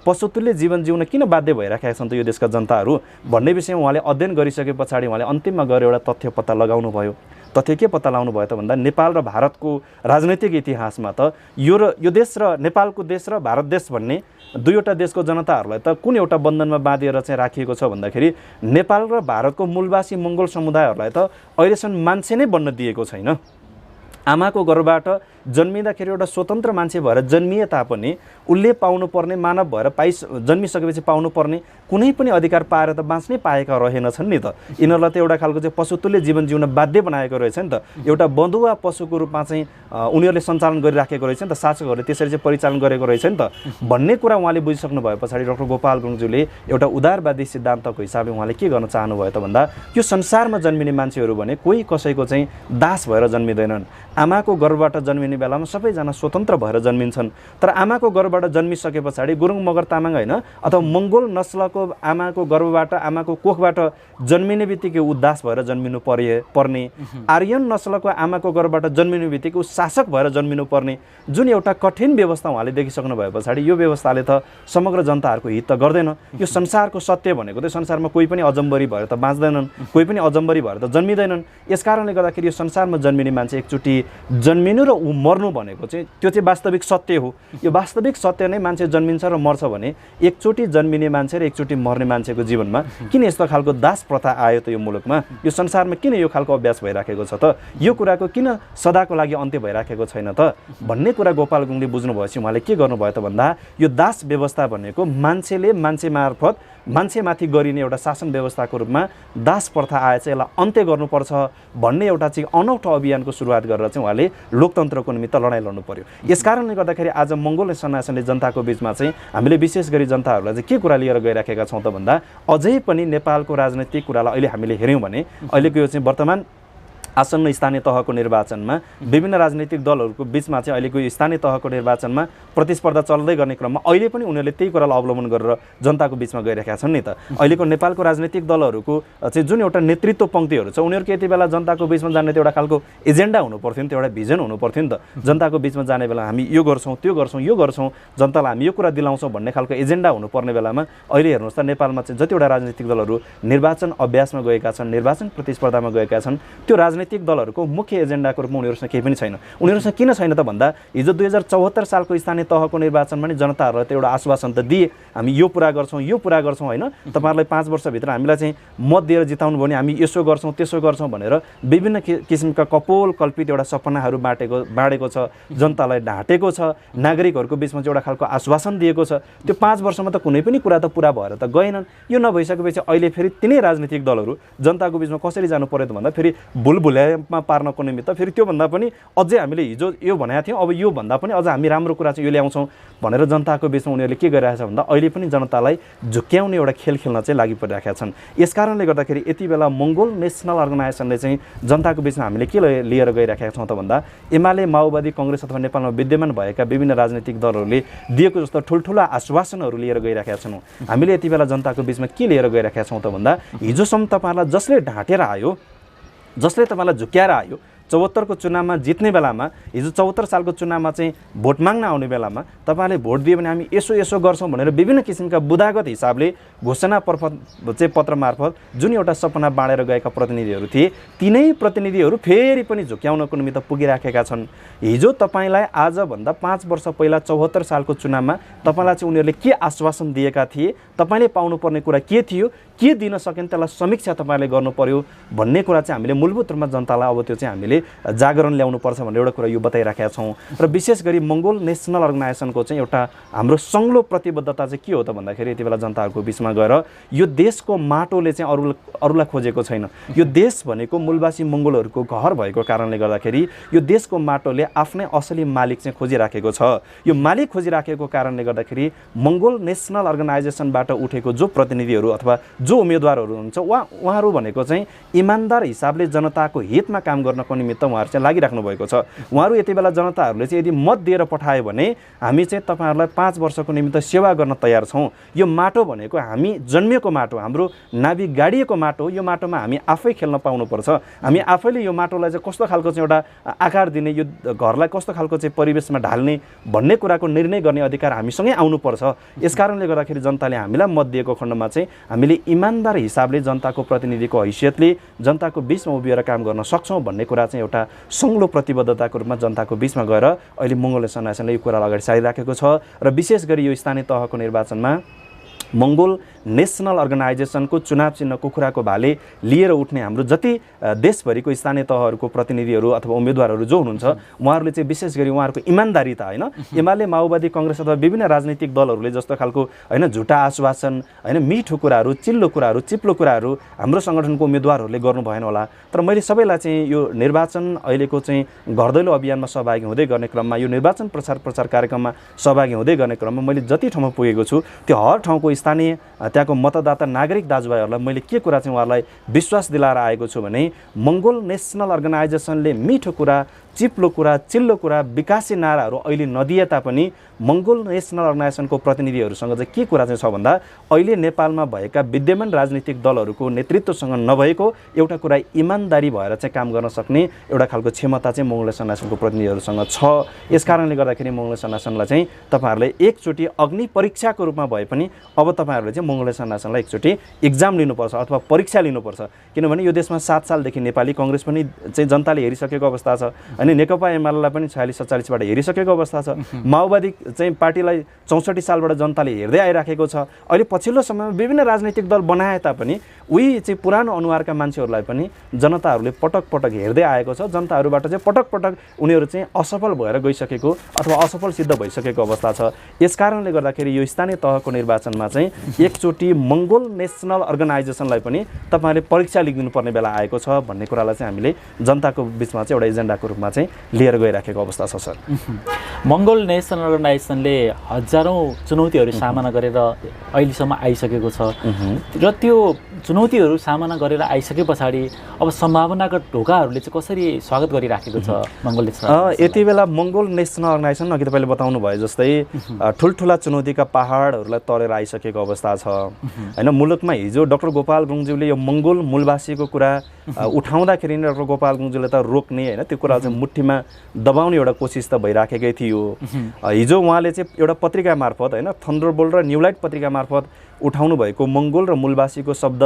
पशुतुल्य जीवन जिउन किन बाध्य भइराखेका छन् त यो देशका जनताहरू भन्ने विषयमा उहाँले अध्ययन गरिसके पछाडि उहाँले अन्तिममा गएर एउटा तथ्य पत्ता लगाउनु भयो। तथ्य के पत्ता लगाउनु भयो त भन्दा नेपाल र भारतको राजनैतिक इतिहासमा त यो देश र नेपालको देश र भारत देश भन्ने दुईवटा देशको जनताहरूलाई त कुन एउटा बन्धनमा बाँधिएर चाहिँ राखिएको छ भन्दाखेरि नेपाल र भारतको मूलवासी मङ्गोल समुदायहरूलाई त अहिलेसम्म मान्छे नै बन्न दिएको छैन। आमाको गर्भबाट जन्मिँदाखेरि एउटा स्वतन्त्र मान्छे भएर जन्मिए तापनि उसले पाउनुपर्ने मानव भएर जन्मिसकेपछि पाउनुपर्ने कुनै पनि अधिकार पाएर त बाँच्नै पाएका रहेनछन् नि त। यिनीहरूलाई त एउटा खालको चाहिँ पशुतुल्य जीवन जिउन बाध्य बनाएको रहेछ नि त। एउटा बन्धुवा पशुको रूपमा चाहिँ उनीहरूले सञ्चालन गरिराखेको रहेछ नि त, शासकहरूले त्यसरी चाहिँ परिचालन गरेको रहेछ नि त भन्ने कुरा उहाँले बुझिसक्नु भए पछाडि डाक्टर गोपाल गुरुङज्यूले एउटा उदारवादी सिद्धान्तको हिसाबले उहाँले के गर्न चाहनुभयो त भन्दा यो संसारमा जन्मिने मान्छेहरू भने कोही कसैको चाहिँ दास भएर जन्मिँदैनन्। आमाको गर्भबाट जन्मिने बेलामा सबैजना स्वतन्त्र भएर जन्मिन्छन्, तर आमाको गर्भबाट जन्मिसके पछाडि गुरुङ मगर तामाङ होइन अथवा मङ्गोल नस्लको आमाको गर्भबाट आमाको कोखबाट जन्मिने बित्तिकै ऊ दास भएर जन्मिनु पर्ने, आर्यन नस्लको आमाको गर्भबाट जन्मिने बित्तिकै ऊ शासक भएर जन्मिनु पर्ने जुन एउटा कठिन व्यवस्था उहाँले देखिसक्नु भए पछाडि यो व्यवस्थाले त समग्र जनताहरूको हित त गर्दैन। यो संसारको सत्य भनेको त संसारमा कोही पनि अजम्बरी भएर त बाँच्दैनन्, कोही पनि अजम्बरी भएर त जन्मिँदैनन्। यस कारणले गर्दाखेरि यो संसारमा जन्मिने मान्छे एकचोटि जन्मिनु र ऊ मर्नु भनेको चाहिँ त्यो चाहिँ वास्तविक सत्य हो। यो वास्तविक सत्य नै मान्छे जन्मिन्छ र मर्छ भने एकचोटि जन्मिने मान्छे र एकचोटि मर्ने मान्छेको जीवनमा किन यस्तो खालको दास प्रथा आयो त यो मुलुकमा? यो संसारमा किन यो खालको अभ्यास भइराखेको छ त? यो कुराको किन सदाको लागि अन्त्य भइराखेको छैन त भन्ने कुरा गोपाल गुरुङले बुझ्नुभएपछि उहाँले के गर्नुभयो त भन्दा यो दास व्यवस्था भनेको मान्छेले मान्छे मार्फत मान्छेमाथि गरिने एउटा शासन व्यवस्थाको रूपमा दास प्रथा आएछ, यसलाई अन्त्य गर्नुपर्छ भन्ने एउटा चाहिँ अनौठो अभियानको सुरुवात गरेर चाहिँ उहाँले लोकतन्त्रको निमित्त लडाइँ लड्नु पर्यो। यस कारणले गर्दाखेरि आज मङ्गोल सन्यासनले जनताको बिचमा चाहिँ हामीले विशेष गरी जनताहरूलाई चाहिँ के कुरा लिएर गइराखेका छौँ त भन्दा अझै पनि नेपालको राजनैतिक कुरालाई अहिले हामीले हेऱ्यौँ भने अहिलेको यो चाहिँ वर्तमान आसन्न स्थानीय तहको निर्वाचनमा विभिन्न राजनैतिक दलहरूको बिचमा चाहिँ अहिलेको स्थानीय तहको निर्वाचनमा प्रतिस्पर्धा चल्दै गर्ने क्रममा अहिले पनि उनीहरूले त्यही कुरालाई अवलम्बन गरेर जनताको बिचमा गइरहेका छन् नि त। अहिलेको नेपालको राजनैतिक दलहरूको चाहिँ जुन एउटा नेतृत्व पङ्क्तिहरू छ उनीहरूको यति बेला जनताको बिचमा जाने एउटा खालको एजेन्डा हुनु पर्थ्यो नि त, एउटा भिजन हुनु पर्थ्यो नि त। जनताको बिचमा जाने बेला हामी यो गर्छौँ त्यो गर्छौँ यो गर्छौँ, जनतालाई हामी यो कुरा दिलाउँछौँ भन्ने खालको एजेन्डा हुनुपर्ने बेलामा अहिले हेर्नुहोस् त नेपालमा चाहिँ जतिवटा राजनैतिक दलहरू निर्वाचन अभ्यासमा गएका छन्, निर्वाचन प्रतिस्पर्धामा गएका छन्, त्यो राजनैतिक दलहरूको मुख्य एजेन्डाको रूपमा उनीहरूसँग केही पनि छैन। उनीहरूसँग किन छैन त भन्दा हिजो 2074 सालको स्थानीय तहको निर्वाचनमा नि जनताहरूलाई त एउटा आश्वासन त दिए हामी यो पुरा गर्छौँ होइन, तपाईँहरूलाई 5 वर्षभित्र हामीलाई चाहिँ मत दिएर जिताउनु भयो भने हामी यसो गर्छौँ त्यसो गर्छौँ भनेर विभिन्न किसिमका कपोल कल्पित एउटा सपनाहरू बाँडेको छ, जनतालाई ढाँटेको छ, नागरिकहरूको बिचमा चाहिँ एउटा खालको आश्वासन दिएको छ। त्यो 5 वर्षमा त कुनै पनि कुरा त पुरा भएर त गएनन्। यो नभइसकेपछि अहिले फेरि तिनै राजनीतिक दलहरू जनताको बिचमा कसरी जानु पर्यो त भन्दा फेरि भुलभुल्यामा पार्नको निमित्त फेरि त्योभन्दा पनि अझै हामीले हिजो यो भनेको थियौँ अब यो भन्दा पनि अझ हामी राम्रो कुरा चाहिँ यो ल्याउँछौँ भनेर जनताको बिचमा उनीहरूले के गरिरहेछ भन्दा अहिले पनि जनतालाई झुक्क्याउने एउटा खेल खेल्न चाहिँ लागि परिरहेका छन्। यस कारणले गर्दाखेरि यति बेला मङ्गोल नेसनल अर्गनाइजेसनले चाहिँ जनताको बिचमा हामीले के लिएर गइरहेका छौँ त भन्दा एमाले, माओवादी, कङ्ग्रेस अथवा नेपालमा विद्यमान भएका विभिन्न राजनीतिक दलहरूले दिएको जस्तो ठुल्ठुला आश्वासनहरू लिएर गइरहेका छौँ। हामीले यति बेला जनताको बिचमा के लिएर गइरहेका छौँ त भन्दा हिजोसम्म तपाईँहरूलाई जसले ढाँटेर आयो, जसले तपाईँलाई झुक्क्याएर आयो, 74 को चुनावमा जित्ने बेलामा हिजो 74 सालको चुनावमा चाहिँ भोट माग्न आउने बेलामा तपाईँले भोट दियो भने हामी यसो गर्छौँ भनेर विभिन्न किसिमका बुदागत हिसाबले घोषणा पत्र मार्फत जुन एउटा सपना बाँडेर गएका प्रतिनिधिहरू थिए तिनै प्रतिनिधिहरू फेरि पनि झुक्याउनको निमित्त पुगिराखेका छन्। हिजो तपाईँलाई आजभन्दा 5 वर्ष पहिला 74 सालको चुनावमा तपाईँलाई चाहिँ उनीहरूले के आश्वासन दिएका थिए, तपाईँले पाउनुपर्ने कुरा के थियो, के दिन सकेन त्यसलाई समीक्षा तपाईँले गर्नु पर्यो भन्ने कुरा चाहिँ हामीले मूलभूत रूपमा जनतालाई अब त्यो चाहिँ हामीले जागरण ल्याउनुपर्छ भन्ने एउटा कुरा यो बताइराखेका छौँ। र विशेष गरी मङ्गोल नेसनल अर्गनाइजेसनको चाहिँ एउटा हाम्रो संग्लो प्रतिबद्धता चाहिँ के हो त भन्दाखेरि यति बेला जनताहरूको बिचमा गएर यो देशको माटोले चाहिँ अरूलाई खोजेको छैन। यो देश भनेको मूलवासी मङ्गोलहरूको घर भएको कारणले गर्दाखेरि यो देशको माटोले आफ्नै असली मालिक चाहिँ खोजिराखेको छ। यो मालिक खोजिराखेको कारणले गर्दाखेरि मङ्गोल नेसनल अर्गनाइजेसनबाट उठेको जो प्रतिनिधिहरू अथवा जो उम्मेदवारहरू हुन्छ उहाँहरू भनेको चाहिँ इमान्दार हिसाबले जनताको हितमा काम गर्नको निमित्त उहाँहरू चाहिँ लागिराख्नु भएको छ। उहाँहरू यति बेला जनताहरूले चाहिँ यदि मत दिएर पठायो भने हामी चाहिँ तपाईँहरूलाई 5 वर्षको निमित्त सेवा गर्न तयार छौँ। यो माटो भनेको हामी जन्मिएको माटो, हाम्रो नाभि गाडिएको माटो, यो माटोमा हामी आफै खेल्न पाउनुपर्छ। हामी आफैले यो माटोलाई चाहिँ कस्तो खालको चाहिँ एउटा आकार दिने, यो घरलाई कस्तो खालको चाहिँ परिवेशमा ढाल्ने भन्ने कुराको निर्णय गर्ने अधिकार हामीसँगै आउनुपर्छ। यसकारणले गर्दाखेरि जनताले हामीलाई मत दिएको खण्डमा चाहिँ हामीले इमान्दार हिसाबले जनताको प्रतिनिधिको हैसियतले जनताको बिचमा उभिएर काम गर्न सक्छौँ भन्ने कुरा चाहिँ एउटा संग्लो प्रतिबद्धताको रूपमा जनताको बिचमा गएर अहिले मङ्गोल नेसनल अर्गनाइजेसनले यो कुरालाई अगाडि सारिराखेको छ। र विशेष गरी यो स्थानीय तहको निर्वाचनमा मङ्गोल नेसनल अर्गनाइजेसनको चुनाव चिन्ह कुखुराको भाले लिएर उठ्ने हाम्रो जति देशभरिको स्थानीय तहहरूको प्रतिनिधिहरू अथवा उम्मेदवारहरू जो हुनुहुन्छ उहाँहरूले चाहिँ विशेष गरी उहाँहरूको इमान्दारिता होइन, एमाले माओवादी काङ्ग्रेस अथवा विभिन्न राजनीतिक दलहरूले जस्तो खालको होइन झुटा आश्वासन होइन, मिठो कुराहरू, चिल्लो कुराहरू, चिप्लो कुराहरू हाम्रो सङ्गठनको उम्मेदवारहरूले गर्नु भएन होला। तर मैले सबैलाई चाहिँ यो निर्वाचन अहिलेको चाहिँ घर दैलो अभियानमा सहभागी हुँदै गर्ने क्रममा, यो निर्वाचन प्रचार कार्यक्रममा सहभागी हुँदै गर्ने क्रममा मैले जति ठाउँमा पुगेको छु त्यो हर ठाउँको स्थानीय त्यहाँको मतदाता नागरिक दाजुभाइहरूलाई मैले के कुरा चाहिँ उहाँहरूलाई विश्वास दिलाएर आएको छु भने मङ्गोल नेसनल अर्गनाइजेसनले मिठो कुरा, चिप्लो कुरा, चिल्लो कुरा, विकासी नाराहरू अहिले नदिए तापनि मङ्गोल नेसनल अर्गनाइजेसनको प्रतिनिधिहरूसँग चाहिँ के कुरा चाहिँ छ भन्दा अहिले नेपालमा भएका विद्यमान राजनीतिक दलहरूको नेतृत्वसँग नभएको एउटा कुरा इमान्दारी भएर चाहिँ काम गर्न सक्ने एउटा खालको क्षमता चाहिँ मङ्गोल नेसनल अर्गनाइजेसनको प्रतिनिधिहरूसँग छ। यसकारणले गर्दाखेरि मङ्गोल नेसनल अर्गनाइजेसनलाई चाहिँ तपाईँहरूले एकचोटि अग्नि परीक्षाको रूपमा भए पनि अब तपाईँहरूले चाहिँ मङ्गोल नेसनल अर्गनाइजेसनलाई एकचोटि इक्जाम लिनुपर्छ अथवा परीक्षा लिनुपर्छ। किनभने यो देशमा 7 सालदेखि नेपाली काङ्ग्रेस पनि चाहिँ जनताले हेरिसकेको अवस्था छ, अनि नेकपा एमालेलाई पनि 46-47बाट हेरिसकेको अवस्था छ। माओवादी चाहिँ पार्टीलाई 64 सालबाट जनताले हेर्दै आइराखेको छ। अहिले पछिल्लो समयमा विभिन्न राजनीतिक दल बनाए तापनि उही चाहिँ पुरानो अनुहारका मान्छेहरूलाई पनि जनताहरूले पटक पटक हेर्दै आएको छ। जनताहरूबाट चाहिँ पटक पटक उनीहरू चाहिँ असफल भएर गइसकेको अथवा असफल सिद्ध भइसकेको अवस्था छ। यसकारणले गर्दाखेरि यो स्थानीय तहको निर्वाचनमा चाहिँ एकचोटि मङ्गोल नेसनल अर्गनाइजेसनलाई पनि तपाईँहरूले परीक्षा लिइदिनुपर्ने बेला आएको छ भन्ने कुरालाई चाहिँ हामीले जनताको बिचमा चाहिँ एउटा एजेन्डाको रूपमा चाहिँ लिएर गइराखेको अवस्था छ। सर, मङ्गोल नेसनल अर्गनाइजेसनले हजारौँ चुनौतीहरू सामना गरेर अहिलेसम्म आइसकेको छ र त्यो चुनौतीहरू सामना गरेर आइसके पछाडि अब सम्भावनाका ढोकाहरूले चाहिँ कसरी स्वागत गरिराखेको छ मङ्गोल नेसनल? यति बेला मङ्गोल नेसनल अर्गनाइजेसन अघि तपाईँले बताउनु भयो जस्तै ठुल्ठुला चुनौतीका पहाडहरूलाई तरेर आइसकेको अवस्था छ होइन। मुलुकमा हिजो डाक्टर गोपाल गुरुङज्यूले यो मङ्गोल मूलवासीको कुरा उठाउँदाखेरि नै डाक्टर गोपाल गुरुङज्यूले त रोक्ने होइन, त्यो कुरा चाहिँ मुठीमा दबाउने एउटा कोसिस त भइराखेकै थियो। हिजो उहाँले चाहिँ एउटा पत्रिका मार्फत होइन, थन्डरबोल्ट र न्युलाइट पत्रिका मार्फत उठाउनु भएको मङ्गोल र मूलवासीको शब्द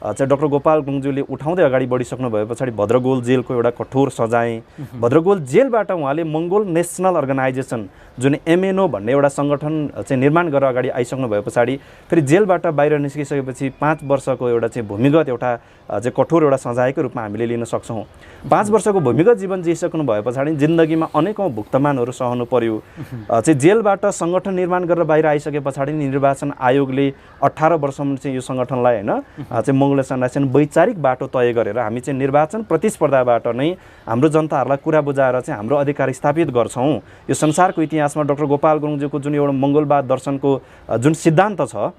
चाहिँ डाक्टर गोपाल गुरुङज्यूले उठाउँदै अगाडि बढिसक्नु भए पछाडि भद्रगोल जेलको एउटा कठोर सजाय, भद्रगोल जेलबाट उहाँले मङ्गोल नेसनल अर्गनाइजेसन जुन एमएनओ भन्ने एउटा सङ्गठन चाहिँ निर्माण गरेर अगाडि आइसक्नु भए पछाडि फेरि जेलबाट बाहिर निस्किसकेपछि 5 वर्षको एउटा चाहिँ भूमिगत एउटा चाहिँ कठोर एउटा सजायको रूपमा हामीले लिन सक्छौँ। 5 वर्षको भूमिगत जीवन जिइसक्नु भए पछाडि जिन्दगीमा अनेकौँ भुक्तमानहरू सहनु पर्यो। चाहिँ जेलबाट सङ्गठन निर्माण गरेर बाहिर आइसके पछाडि निर्वाचन आयोगले 18 वर्षसम्म चाहिँ यो सङ्गठनलाई होइन चाहिँ मङ्गोल नेसनल अर्गनाइजेसन वैचारिक बाटो तय गरेर हामी चाहिँ निर्वाचन प्रतिस्पर्धाबाट नै हाम्रो जनताहरूलाई कुरा बुझाएर चाहिँ हाम्रो अधिकार स्थापित गर्छौँ। यो संसारको इतिहासमा डाक्टर गोपाल गुरुङज्यूको जुन एउटा मङ्गोलवाद दर्शनको जुन सिद्धान्त छ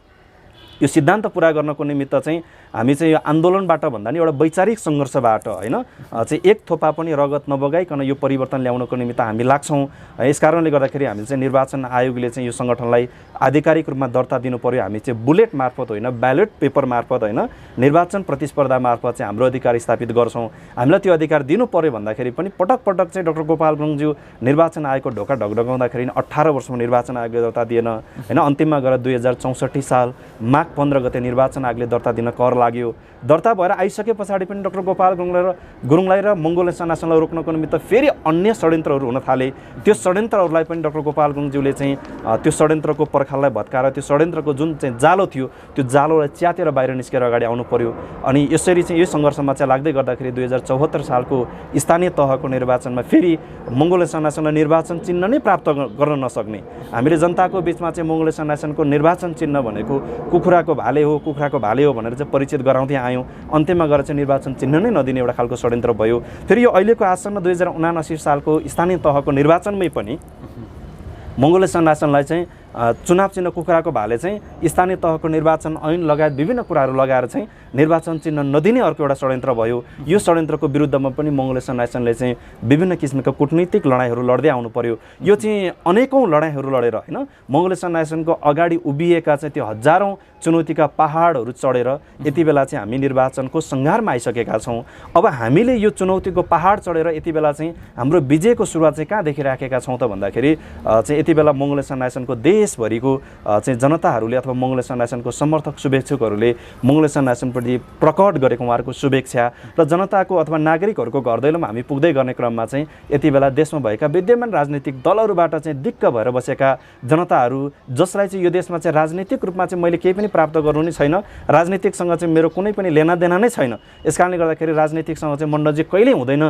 यो सिद्धान्त पुरा गर्नको निमित्त चाहिँ हामी चाहिँ यो आन्दोलनबाट भन्दा नि एउटा वैचारिक सङ्घर्षबाट होइन चाहिँ एक थोपा पनि रगत नबगाइकन यो परिवर्तन ल्याउनको निमित्त हामी लाग्छौँ। यस कारणले गर्दाखेरि हामीले चाहिँ निर्वाचन आयोगले चाहिँ यो सङ्गठनलाई आधिकारिक रूपमा दर्ता दिनु पर्यो। हामी चाहिँ बुलेट मार्फत होइन, ब्यालेट पेपर मार्फत होइन, निर्वाचन प्रतिस्पर्धा मार्फत चाहिँ हाम्रो अधिकार स्थापित गर्छौँ। हामीलाई त्यो अधिकार दिनु पर्यो भन्दाखेरि पनि पटक पटक चाहिँ डाक्टर गोपाल गुरुङज्यू निर्वाचन आयोगको ढोका ढकढकाउँदाखेरि 18 वर्षमा निर्वाचन आयोगले दर्ता दिएन होइन। अन्तिममा गएर 2064 साल माघ 15 गते निर्वाचन आयोगले दर्ता दिन कर लाग्यो। दर्ता भएर आइसके पछाडि पनि डाक्टर गोपाल गुरुङलाई र मङ्गोल नेसनल आसनलाई रोक्नको निमित्त फेरि अन्य षड्यन्त्रहरू हुन थाले। त्यो षड्यन्त्रहरूलाई पनि डाक्टर गोपाल गुरुङज्यूले चाहिँ त्यो षड्यन्त्रको पर्खाललाई भत्काएर त्यो षड्यन्त्रको जुन चाहिँ जालो थियो त्यो जालोलाई च्यातेर बाहिर निस्केर अगाडि आउनु पर्यो। अनि यसरी चाहिँ यो सङ्घर्षमा चाहिँ लाग्दै गर्दाखेरि 2074 सालको स्थानीय तहको निर्वाचनमा फेरि मङ्गोल नेसनल आसनलाई निर्वाचन चिन्ह नै प्राप्त गर्न नसक्ने, हामीले जनताको बिचमा चाहिँ मङ्गोल नेसनल आसनको निर्वाचन चिन्ह भनेको कुखुराको भाले हो, कुखुराको भाले हो भनेर चाहिँ परिचित गराउँदै आयौँ। अन्त्यमा गएर चाहिँ निर्वाचन चिन्ह नै नदिने एउटा खालको षड्यन्त्र भयो। फेरि यो अहिलेको आसन्न 2079 सालको स्थानीय तहको निर्वाचनमै पनि मङ्गोल नेसनल आसनलाई चाहिँ चुनाव चिन्ह कुखुराको भाले चाहिँ स्थानीय तहको निर्वाचन ऐन लगायत विभिन्न कुराहरू लगाएर चाहिँ निर्वाचन चिन्ह नदिने अर्को एउटा षड्यन्त्र भयो। यो षड्यन्त्रको विरुद्धमा पनि मङ्गोल नेसनल आसनले चाहिँ विभिन्न किसिमका कूटनीतिक लडाइँहरू लड्दै आउनु पर्यो। यो चाहिँ अनेकौँ लडाइँहरू लडेर होइन मङ्गोल नेसनल आसनको अगाडि उभिएका चाहिँ त्यो हजारौँ चुनौतीका पहाडहरू चढेर यति बेला चाहिँ हामी निर्वाचनको सङ्घारमा आइसकेका छौँ। अब हामीले यो चुनौतीको पहाड चढेर यति बेला चाहिँ हाम्रो विजयको सुरुवात चाहिँ कहाँ देखिराखेका छौँ त भन्दाखेरि चाहिँ यति बेला मङ्गोल नेसनल आसनको देशभरिको चाहिँ जनताहरूले अथवा मङ्गोल नेसनल आसनको समर्थक शुभेच्छुकहरूले मङ्गोल नेसनल आसनप्रति प्रकट गरेको उहाँहरूको शुभेच्छा र जनताको अथवा नागरिकहरूको घर दैलोमा हामी पुग्दै गर्ने क्रममा चाहिँ यति बेला देशमा भएका विद्यमान राजनीतिक दलहरूबाट चाहिँ दिक्क भएर बसेका जनताहरू जसलाई चाहिँ यो देशमा चाहिँ राजनीतिक रूपमा चाहिँ मैले केही पनि प्राप्त गर्नु नै छैन, राजनीतिकसँग चाहिँ मेरो कुनै पनि लेनादेना नै छैन, यस कारणले गर्दाखेरि राजनीतिकसँग चाहिँ म नजिक कहिल्यै हुँदैन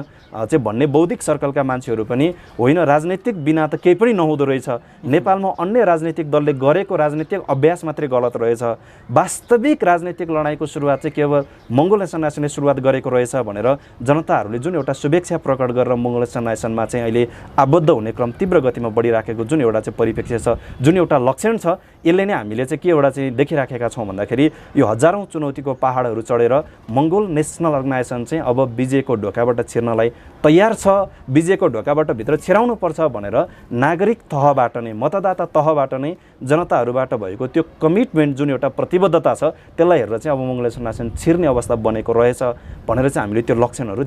चाहिँ भन्ने बौद्धिक सर्कलका मान्छेहरू पनि होइन, राजनीतिक बिना त केही पनि नहुँदो रहेछ, नेपालमा अन्य राजनीतिक दलले गरेको राजनीतिक अभ्यास मात्रै गलत रहेछ, वास्तविक राजनीतिक लडाइँको सुरुवात चाहिँ केवल मङ्गोल नेसनल आसनले सुरुवात गरेको रहेछ भनेर जनताहरूले जुन एउटा शुभेच्छा प्रकट गरेर मङ्गोल नेसनल आसनमा चाहिँ अहिले आबद्ध हुने क्रम तीव्र गतिमा बढिराखेको जुन एउटा चाहिँ परिप्रेक्ष्य छ, जुन एउटा लक्षण छ, यसले नै हामीले चाहिँ के एउटा चाहिँ देखिराखेका छौँ भन्दाखेरि यो हजारौँ चुनौतीको पहाडहरू चढेर मङ्गोल नेसनल अर्गनाइजेसन चाहिँ अब विजयको ढोकाबाट छिर्नलाई तयार छ, विजयको ढोकाबाट भित्र छिराउनु पर्छ भनेर नागरिक तहबाट नै, मतदाता तहबाट नै जनताहरूबाट भएको त्यो कमिटमेन्ट जुन एउटा प्रतिबद्धता छ त्यसलाई हेरेर चाहिँ अब मङ्गोल नेसनल आसन छिर्ने अवस्था बनेको रहेछ भनेर चाहिँ हामीले त्यो लक्षणहरू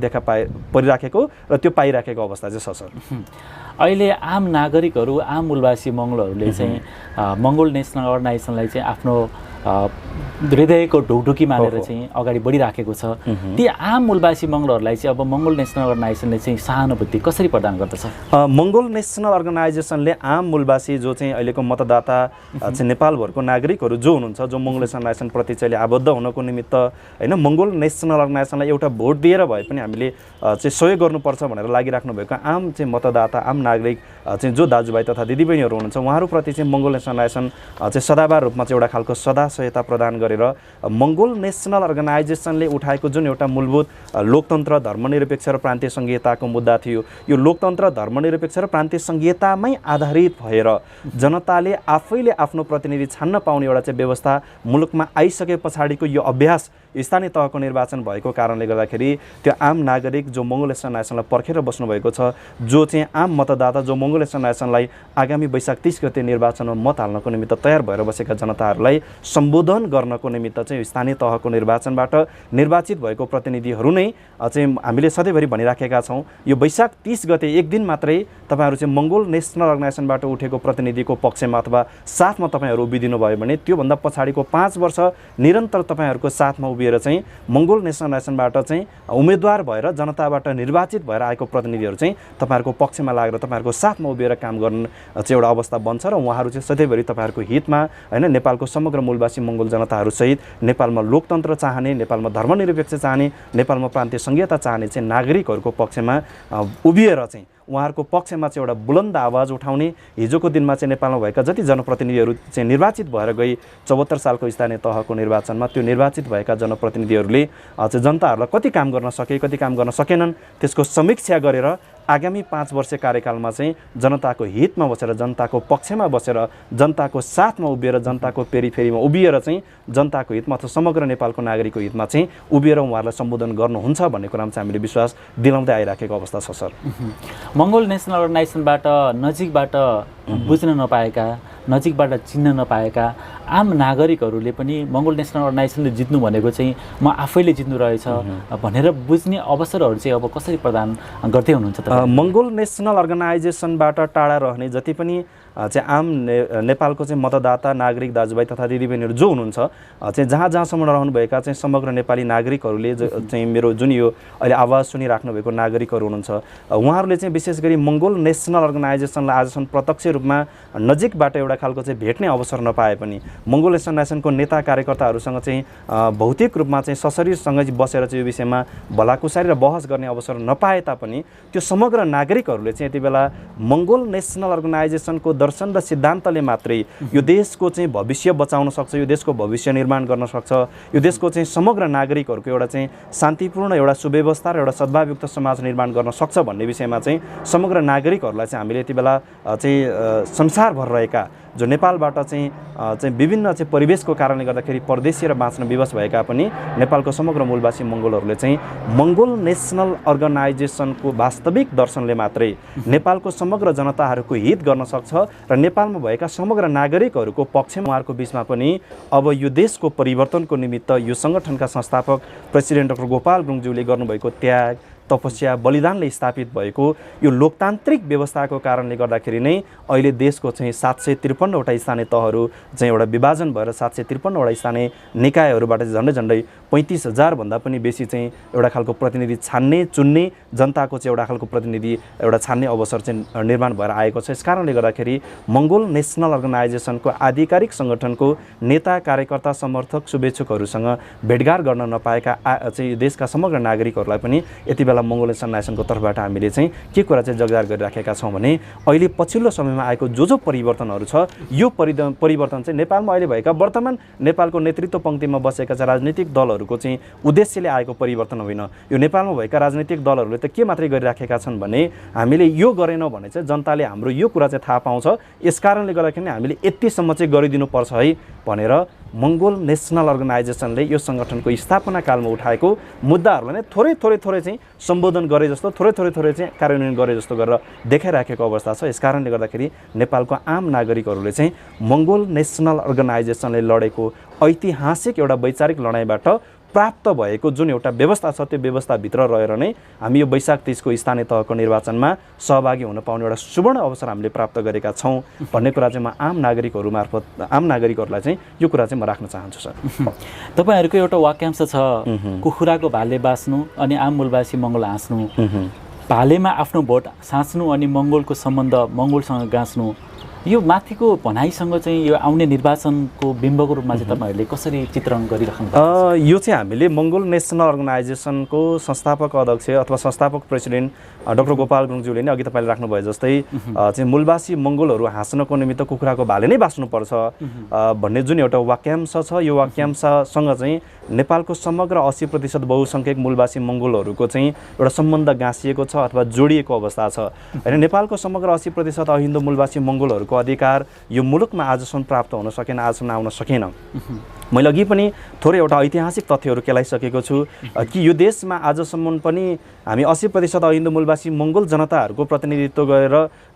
परिराखेको र त्यो पाइराखेको अवस्था चाहिँ छ सर। अहिले आम नागरिकहरू, आम मूलवासी मङ्गोलहरूले चाहिँ मङ्गोल नेसनल अर्गनाइजेसनलाई चाहिँ आफ्नो हृदयको ढुकढुकी मानेर चाहिँ अगाडि बढिराखेको छ। ती आम मूलवासी मङ्गोलहरूलाई चाहिँ अब मङ्गोल नेसनल अर्गनाइजेसनले चाहिँ सहानुभूति कसरी प्रदान गर्दछ? मङ्गोल नेसनल अर्गनाइजेसनले आम मूलवासी जो चाहिँ अहिलेको मतदाता चाहिँ नेपालभरको नागरिकहरू जो हुनुहुन्छ, जो मङ्गोल नेसनल अर्गनाइजेसनप्रति चाहिँ आबद्ध हुनको निमित्त होइन मङ्गोल नेसनल अर्गनाइजेसनलाई एउटा भोट दिएर भए पनि हामीले चाहिँ सहयोग गर्नुपर्छ भनेर लागिराख्नु भएको आम चाहिँ मतदाता, आम नागरिक चाहिँ जो दाजुभाइ तथा दिदीबहिनीहरू हुनुहुन्छ उहाँहरूप्रति चाहिँ मङ्गोल नेसनल अर्गनाइजेसन चाहिँ सदाबार रूपमा चाहिँ एउटा खालको सदा सहायता प्रदान गरेर मङ्गोल नेसनल अर्गनाइजेसनले उठाएको जुन एउटा मूलभूत लोकतन्त्र, धर्मनिरपेक्ष र प्रान्तीय संघीयताको मुद्दा थियो, यो लोकतन्त्र, धर्मनिरपेक्ष र प्रान्तीय संघीयतामै आधारित भएर जनताले आफैले आफ्नो प्रतिनिधि छान्न पाउने एउटा चाहिँ व्यवस्था मुलुकमा आइसके पछाडिको यो अभ्यास स्थानीय तहको निर्वाचन भएको कारणले गर्दाखेरि त्यो आम नागरिक जो मङ्गोल नेसनल अर्गनाइजेसनलाई पर्खेर बस्नुभएको छ, जो चाहिँ आम मतदाता जो मङ्गोल नेसनल अर्गनाइजेसनलाई आगामी वैशाख 30 गते निर्वाचनमा मत हाल्नको निमित्त तयार भएर बसेका जनताहरूलाई सम्बोधन गर्नको निमित्त चाहिँ स्थानीय तहको निर्वाचनबाट निर्वाचित भएको प्रतिनिधिहरू नै चाहिँ हामीले सधैँभरि भनिराखेका छौँ, यो वैशाख 30 गते एक दिन मात्रै तपाईँहरू चाहिँ मङ्गोल नेसनल अर्गनाइजेसनबाट उठेको प्रतिनिधिको पक्षमा अथवा साथमा तपाईँहरू उभिदिनु भयो भने त्योभन्दा पछाडिको 5 वर्ष निरन्तर तपाईँहरूको साथमा उभिएर चाहिँ मङ्गोल नेसनल अर्गनाइजेसनबाट चाहिँ उम्मेदवार भएर जनताबाट निर्वाचित भएर आएको प्रतिनिधिहरू चाहिँ तपाईँहरूको पक्षमा लागेर तपाईँहरूको साथमा उभिएर काम गर्ने चाहिँ एउटा अवस्था बन्छ र उहाँहरू चाहिँ सधैँभरि तपाईँहरूको हितमा होइन नेपालको समग्र मूलवासी मङ्गोल जनताहरूसहित नेपालमा लोकतन्त्र चाहने, नेपालमा धर्मनिरपेक्ष चाहने, नेपालमा प्रान्तीय संघीयता चाहने चाहिँ नागरिकहरूको पक्षमा उभिएर चाहिँ उहाँहरूको पक्षमा चाहिँ एउटा बुलन्द आवाज उठाउने, हिजोको दिनमा चाहिँ नेपालमा भएका जति जनप्रतिनिधिहरू चाहिँ निर्वाचित भएर गई 74 सालको स्थानीय तहको निर्वाचनमा त्यो निर्वाचित भएका जनप्रतिनिधिहरूले चाहिँ जनताहरूलाई कति काम गर्न सके, कति काम गर्न सकेनन् त्यसको समीक्षा गरेर आगामी 5 वर्ष कार्यकालमा चाहिँ जनताको हितमा बसेर, जनताको पक्षमा बसेर, जनताको साथमा उभिएर, जनताको पेरिफेरीमा उभिएर चाहिँ जनताको हितमा अथवा समग्र नेपालको नागरिकको हितमा चाहिँ उभिएर उहाँहरूलाई सम्बोधन गर्नुहुन्छ भन्ने कुरामा चाहिँ हामीले विश्वास दिलाउँदै आइराखेको अवस्था छ सर। मङ्गोल नेसनल अर्गनाइजेसनबाट नजिकबाट बुझ्न नपाएका, नजिकबाट चिन्न नपाएका आम नागरिकहरूले पनि मङ्गोल नेसनल अर्गनाइजेसनले जित्नु भनेको चाहिँ म आफैले जित्नु रहेछ भनेर बुझ्ने अवसरहरू चाहिँ अब कसरी प्रदान गर्दै हुनुहुन्छ त? मङ्गोल नेसनल अर्गनाइजेसनबाट टाढा रहने जति पनि चाहिँ आम नेपालको चाहिँ मतदाता नागरिक दाजुभाइ तथा दिदीबहिनीहरू जो हुनुहुन्छ चाहिँ जहाँसम्म रहनुभएका चाहिँ समग्र नेपाली नागरिकहरूले चाहिँ मेरो जुन यो अहिले आवाज सुनिराख्नु भएको नागरिकहरू हुनुहुन्छ, उहाँहरूले चाहिँ विशेष गरी मङ्गोल नेसनल अर्गनाइजेसनलाई आजसम्म प्रत्यक्ष रूपमा नजिकबाट एउटा खालको चाहिँ भेट्ने अवसर नपाए पनि मङ्गोल नेसनल अर्गनाइजेसनको नेता कार्यकर्ताहरूसँग चाहिँ भौतिक रूपमा चाहिँ सशरीरसँगै बसेर चाहिँ यो विषयमा भलाकुसारी र बहस गर्ने अवसर नपाए तापनि त्यो समग्र नागरिकहरूले चाहिँ यति बेला मङ्गोल नेसनल अर्गनाइजेसनको दर्शन र सिद्धान्तले मात्रै यो देशको चाहिँ भविष्य बचाउन सक्छ, यो देशको भविष्य निर्माण गर्न सक्छ, यो देशको चाहिँ समग्र नागरिकहरूको एउटा चाहिँ शान्तिपूर्ण एउटा सुव्यवस्था र एउटा सद्भावयुक्त समाज निर्माण गर्न सक्छ भन्ने विषयमा चाहिँ समग्र नागरिकहरूलाई चाहिँ हामीले यति बेला चाहिँ संसारभर रहेका जो नेपालबाट चाहिँ विभिन्न चाहिँ परिवेशको कारणले गर्दाखेरि परदेशी र बाँच्न विवश भएका पनि नेपालको समग्र मूलवासी मङ्गोलहरूले चाहिँ मङ्गोल नेसनल अर्गनाइजेसनको वास्तविक दर्शनले मात्रै नेपालको समग्र जनताहरूको हित गर्न सक्छ र नेपालमा भएका समग्र नागरिकहरूको पक्षमा उहाँहरूको बिचमा पनि अब यो देशको परिवर्तनको निमित्त यो सङ्गठनका संस्थापक प्रेसिडेन्ट डाक्टर गोपाल गुरुङज्यूले गर्नुभएको त्याग, तपस्या, बलिदानले स्थापित भएको यो लोकतान्त्रिक व्यवस्थाको कारणले गर्दाखेरि नै अहिले देशको चाहिँ 753वटा स्थानीय तहहरू चाहिँ एउटा विभाजन भएर 753वटा स्थानीय निकायहरूबाट झन्डै 35,000 भन्दा पनि बेसी चाहिँ एउटा खालको प्रतिनिधि छान्ने, चुन्ने, जनताको चाहिँ एउटा खालको प्रतिनिधि एउटा छान्ने अवसर चाहिँ निर्माण भएर आएको छ। यस कारणले गर्दाखेरि मङ्गोल नेसनल अर्गनाइजेसनको आधिकारिक सङ्गठनको नेता, कार्यकर्ता, समर्थक, शुभेच्छुकहरूसँग भेटघाट गर्न नपाएका चाहिँ देशका समग्र नागरिकहरूलाई पनि यति बेला मङ्गोल नेसनल अर्गनाइजेसनको तर्फबाट हामीले चाहिँ के कुरा चाहिँ जगदार गरिराखेका छौँ भने अहिले पछिल्लो समयमा आएको जो परिवर्तनहरू छ यो परिवर्तन चाहिँ नेपालमा अहिले भएका वर्तमान नेपालको नेतृत्व पङ्क्तिमा बसेका चाहिँ राजनीतिक दलहरूको चाहिँ उद्देश्यले आएको परिवर्तन होइन। यो नेपालमा भएका राजनीतिक दलहरूले त के मात्रै गरिराखेका छन् भने हामीले यो गरेनौँ भने चाहिँ जनताले हाम्रो यो कुरा चाहिँ थाहा पाउँछ, यस कारणले गर्दाखेरि हामीले यतिसम्म चाहिँ गरिदिनुपर्छ है भनेर मङ्गोल नेसनल अर्गनाइजेसनले यो सङ्गठनको स्थापना कालमा उठाएको मुद्दाहरूलाई नै थोरै चाहिँ सम्बोधन गरे जस्तो, थोरै चाहिँ कार्यान्वयन गरे जस्तो गरेर देखाइराखेको अवस्था छ। यस कारणले गर्दाखेरि नेपालको आम नागरिकहरूले चाहिँ मङ्गोल नेसनल अर्गनाइजेसनले लडेको ऐतिहासिक एउटा वैचारिक लडाइँबाट प्राप्त भएको जुन एउटा व्यवस्था छ त्यो व्यवस्थाभित्र रहेर नै हामी यो वैशाख 30 को स्थानीय तहको निर्वाचनमा सहभागी हुन पाउने एउटा सुवर्ण अवसर हामीले प्राप्त गरेका छौँ भन्ने कुरा चाहिँ म आम नागरिकहरू मार्फत आम नागरिकहरूलाई चाहिँ यो कुरा चाहिँ म राख्न चाहन्छु सर। तपाईँहरूको एउटा वाक्यांश छ, कुखुराको भाले बाँच्नु अनि आम मूलवासी मङ्गोल हाँस्नु, भालेमा आफ्नो भोट साँच्नु अनि मङ्गोलको सम्बन्ध मङ्गोलसँग गाँच्नु, यो माथिको भनाइसँग चाहिँ यो आउने निर्वाचनको बिम्बको रूपमा चाहिँ तपाईँहरूले कसरी चित्रण गरिराख्नु भएको छ? यो चाहिँ हामीले मङ्गोल नेसनल अर्गनाइजेसनको संस्थापक अध्यक्ष अथवा संस्थापक प्रेसिडेन्ट डाक्टर गोपाल गुरुङज्यूले नै अघि तपाईँले राख्नुभयो जस्तै चाहिँ मूलवासी मङ्गोलहरू हाँस्नको निमित्त कुखुराको भाले नै बाँच्नुपर्छ भन्ने जुन एउटा वाक्यांश छ, यो वाक्यांशसँग चाहिँ नेपालको समग्र 80% बहुसङ्ख्यक मूलवासी मङ्गोलहरूको चाहिँ एउटा सम्बन्ध गाँसिएको छ अथवा जोडिएको अवस्था छ होइन। नेपालको समग्र 80% अहिन्दू मूलवासी मङ्गोलहरूको अधिकार यो मुलुकमा आजसम्म प्राप्त हुन सकेन, आजसम्म आउन सकेन। मैले अघि पनि थोरै एउटा ऐतिहासिक तथ्यहरू केलाइसकेको छु कि यो देशमा आजसम्म पनि हामी 80% अहिन्दू मूलवासी मङ्गोल जनताहरूको प्रतिनिधित्व गरेर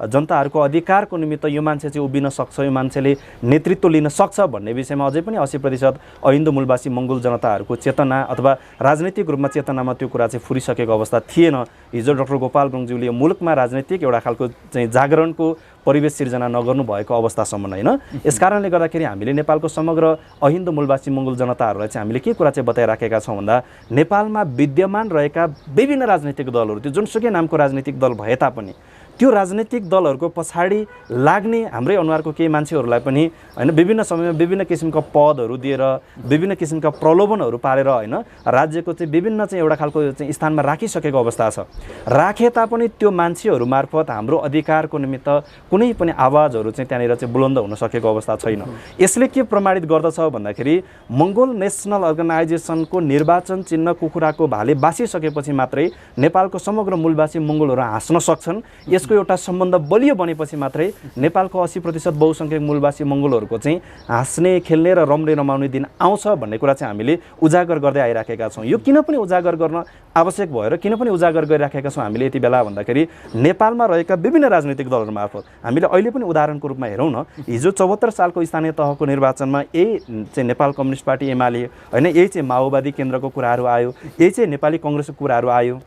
जनताहरूको अधिकारको निमित्त यो मान्छे चाहिँ उभिन सक्छ, यो मान्छेले नेतृत्व लिन सक्छ भन्ने विषयमा अझै पनि 80% अहिन्दू मूलवासी मङ्गोल जनताहरूको चेतना अथवा राजनीतिक रूपमा चेतनामा त्यो कुरा चाहिँ फुरिसकेको अवस्था थिएन। हिजो डाक्टर गोपाल गुरुङज्यूले यो मुलुकमा राजनीतिक एउटा खालको चाहिँ जागरणको परिवेश सिर्जना नगर्नु भएको अवस्थासम्म होइन। यस कारणले गर्दाखेरि हामीले नेपालको समग्र अहिन्दू मूलवासी मङ्गोल जनताहरूलाई चाहिँ हामीले के कुरा चाहिँ बताइराखेका छौँ भन्दा नेपालमा विद्यमान रहेका विभिन्न राजनीतिक दलहरू त्यो जुनसुकै नामको राजनीतिक दल भए तापनि त्यो राजनीतिक दलहरूको पछाडि लाग्ने हाम्रै अनुहारको केही मान्छेहरूलाई पनि होइन विभिन्न समयमा विभिन्न किसिमका पदहरू दिएर विभिन्न किसिमका प्रलोभनहरू पारेर होइन राज्यको चाहिँ विभिन्न चाहिँ एउटा खालको चाहिँ स्थानमा राखिसकेको अवस्था छ। राखे तापनि त्यो मान्छेहरू मार्फत हाम्रो अधिकारको निमित्त कुनै पनि आवाजहरू चाहिँ त्यहाँनिर चाहिँ बुलन्द हुन सकेको अवस्था छैन। यसले के प्रमाणित गर्दछ भन्दाखेरि मङ्गोल नेसनल अर्गनाइजेसनको निर्वाचन चिन्ह कुखुराको भाले बासिसकेपछि मात्रै नेपालको समग्र मूलवासी मङ्गोलहरू हाँस्न सक्छन्। यसको एउटा सम्बन्ध बलियो बनेपछि मात्रै नेपालको 80% बहुसङ्ख्यक मूलवासी मङ्गोलहरूको चाहिँ हाँस्ने खेल्ने र रम्ने रमाउने दिन आउँछ भन्ने कुरा चाहिँ हामीले उजागर गर्दै आइराखेका छौँ। यो किन पनि उजागर गर्न आवश्यक भयो र किन पनि उजागर गरिराखेका छौँ हामीले यति बेला भन्दाखेरि नेपालमा रहेका विभिन्न राजनीतिक दलहरू मार्फत हामीले अहिले पनि उदाहरणको रूपमा हेरौँ न, हिजो 74 सालको स्थानीय तहको निर्वाचनमा यही चाहिँ नेपाल कम्युनिस्ट पार्टी एमाले होइन यही चाहिँ माओवादी केन्द्रको कुराहरू आयो, यही चाहिँ नेपाली कङ्ग्रेसको कुराहरू आयो।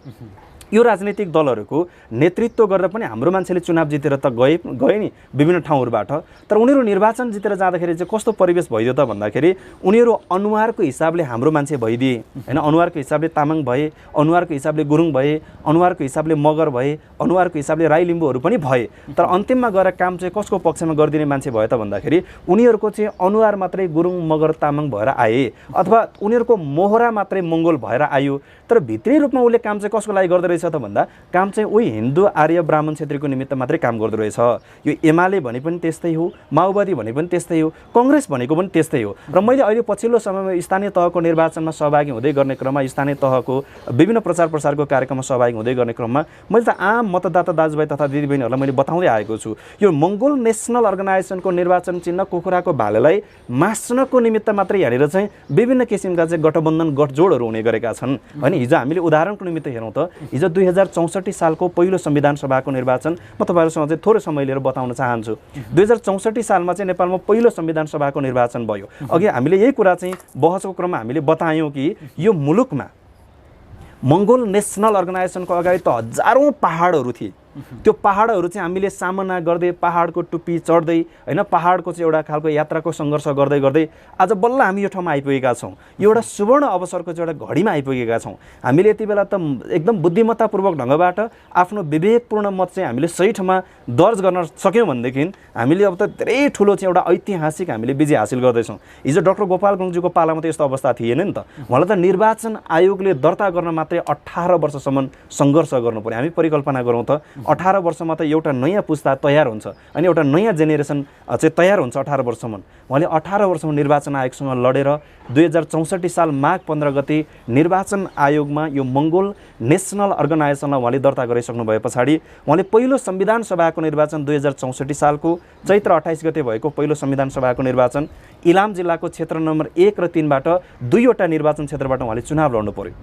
यो राजनीतिक दलहरूको नेतृत्व गरेर पनि हाम्रो मान्छेले चुनाव जितेर त गए नि विभिन्न ठाउँहरूबाट, तर उनीहरू निर्वाचन जितेर जाँदाखेरि चाहिँ कस्तो परिवेश भइदियो त भन्दाखेरि उनीहरू अनुहारको हिसाबले हाम्रो मान्छे भइदिए होइन, अनुहारको हिसाबले तामाङ भए, अनुहारको हिसाबले गुरुङ भए, अनुहारको हिसाबले मगर भए, अनुहारको हिसाबले राई लिम्बूहरू पनि भए, तर अन्तिममा गएर काम चाहिँ कसको पक्षमा गरिदिने मान्छे भयो त भन्दाखेरि उनीहरूको चाहिँ अनुहार मात्रै गुरुङ मगर तामाङ भएर आए अथवा उनीहरूको मोहरा मात्रै मङ्गोल भएर आयो, तर भित्री रूपमा उसले काम चाहिँ कसको लागि गर्दो रहेछ त भन्दा काम चाहिँ उही हिन्दू आर्य ब्राह्मण क्षेत्रीको निमित्त मात्रै काम गर्दो रहेछ। यो एमाले भने पनि त्यस्तै हो, माओवादी भने पनि त्यस्तै हो, कङ्ग्रेस भनेको पनि त्यस्तै हो। र मैले अहिले पछिल्लो समयमा स्थानीय तहको निर्वाचनमा सहभागी हुँदै गर्ने क्रममा स्थानीय तहको विभिन्न प्रचार प्रसारको कार्यक्रममा सहभागी हुँदै गर्ने क्रममा मैले त आम मतदाता दाजुभाइ तथा दिदीबहिनीहरूलाई मैले बताउँदै आएको छु, यो मङ्गोल नेसनल अर्गनाइजेसनको निर्वाचन चिन्ह कुखुराको भालेलाई मास्नको निमित्त मात्रै यहाँनिर चाहिँ विभिन्न किसिमका चाहिँ गठबन्धन गठजोडहरू हुने गरेका छन् होइन। हिजो हामीले उदाहरणको निमित्त हेरौँ त हिजो 2064 सालको पहिलो संविधान सभाको निर्वाचन म तपाईँहरूसँग चाहिँ थोरै समय लिएर बताउन चाहन्छु। 2064 सालमा चाहिँ नेपालमा पहिलो संविधान सभाको निर्वाचन भयो। अघि हामीले यही कुरा चाहिँ बहसको क्रममा हामीले बतायौँ कि यो मुलुकमा मङ्गोल नेसनल अर्गनाइजेसनको अगाडि त हजारौँ पहाडहरू थिए, त्यो पहाडहरू चाहिँ हामीले सामना गर्दै पहाडको टुप्पी चढ्दै होइन पहाडको चाहिँ एउटा खालको यात्राको सङ्घर्ष गर्दै गर्दै आज बल्ल हामी यो ठाउँमा आइपुगेका छौँ। यो एउटा सुवर्ण अवसरको चाहिँ एउटा घडीमा आइपुगेका छौँ। हामीले यति बेला त एकदम बुद्धिमत्तापूर्वक ढङ्गबाट आफ्नो विवेकपूर्ण मत चाहिँ हामीले सही ठाउँमा दर्ज गर्न सक्यौँ भनेदेखि हामीले अब त धेरै ठुलो चाहिँ एउटा ऐतिहासिक हामीले विजय हासिल गर्दैछौँ। हिजो डाक्टर गोपाल गुरुङज्यूको पालामा त यस्तो अवस्था थिएन नि त, उहाँलाई त निर्वाचन आयोगले दर्ता गर्न मात्रै 18 वर्षसम्म सङ्घर्ष गर्नु पर्यो। हामी परिकल्पना गरौँ त 18 वर्षमा त एउटा नयाँ पुस्ता तयार हुन्छ अनि एउटा नयाँ जेनेरेसन चाहिँ तयार हुन्छ 18 वर्षसम्म। उहाँले 18 वर्षमा निर्वाचन आयोगसँग लडेर 2064 साल माघ 15 गते निर्वाचन आयोगमा यो मङ्गोल नेसनल अर्गनाइजेसनलाई उहाँले दर्ता गरिसक्नु भए पछाडि उहाँले पहिलो संविधान सभाको निर्वाचन 2064 सालको चैत्र 28 गते भएको पहिलो संविधान सभाको निर्वाचन इलाम जिल्लाको क्षेत्र नम्बर 1 र 3 बाट दुईवटा निर्वाचन क्षेत्रबाट उहाँले चुनाव लड्नु पर्यो।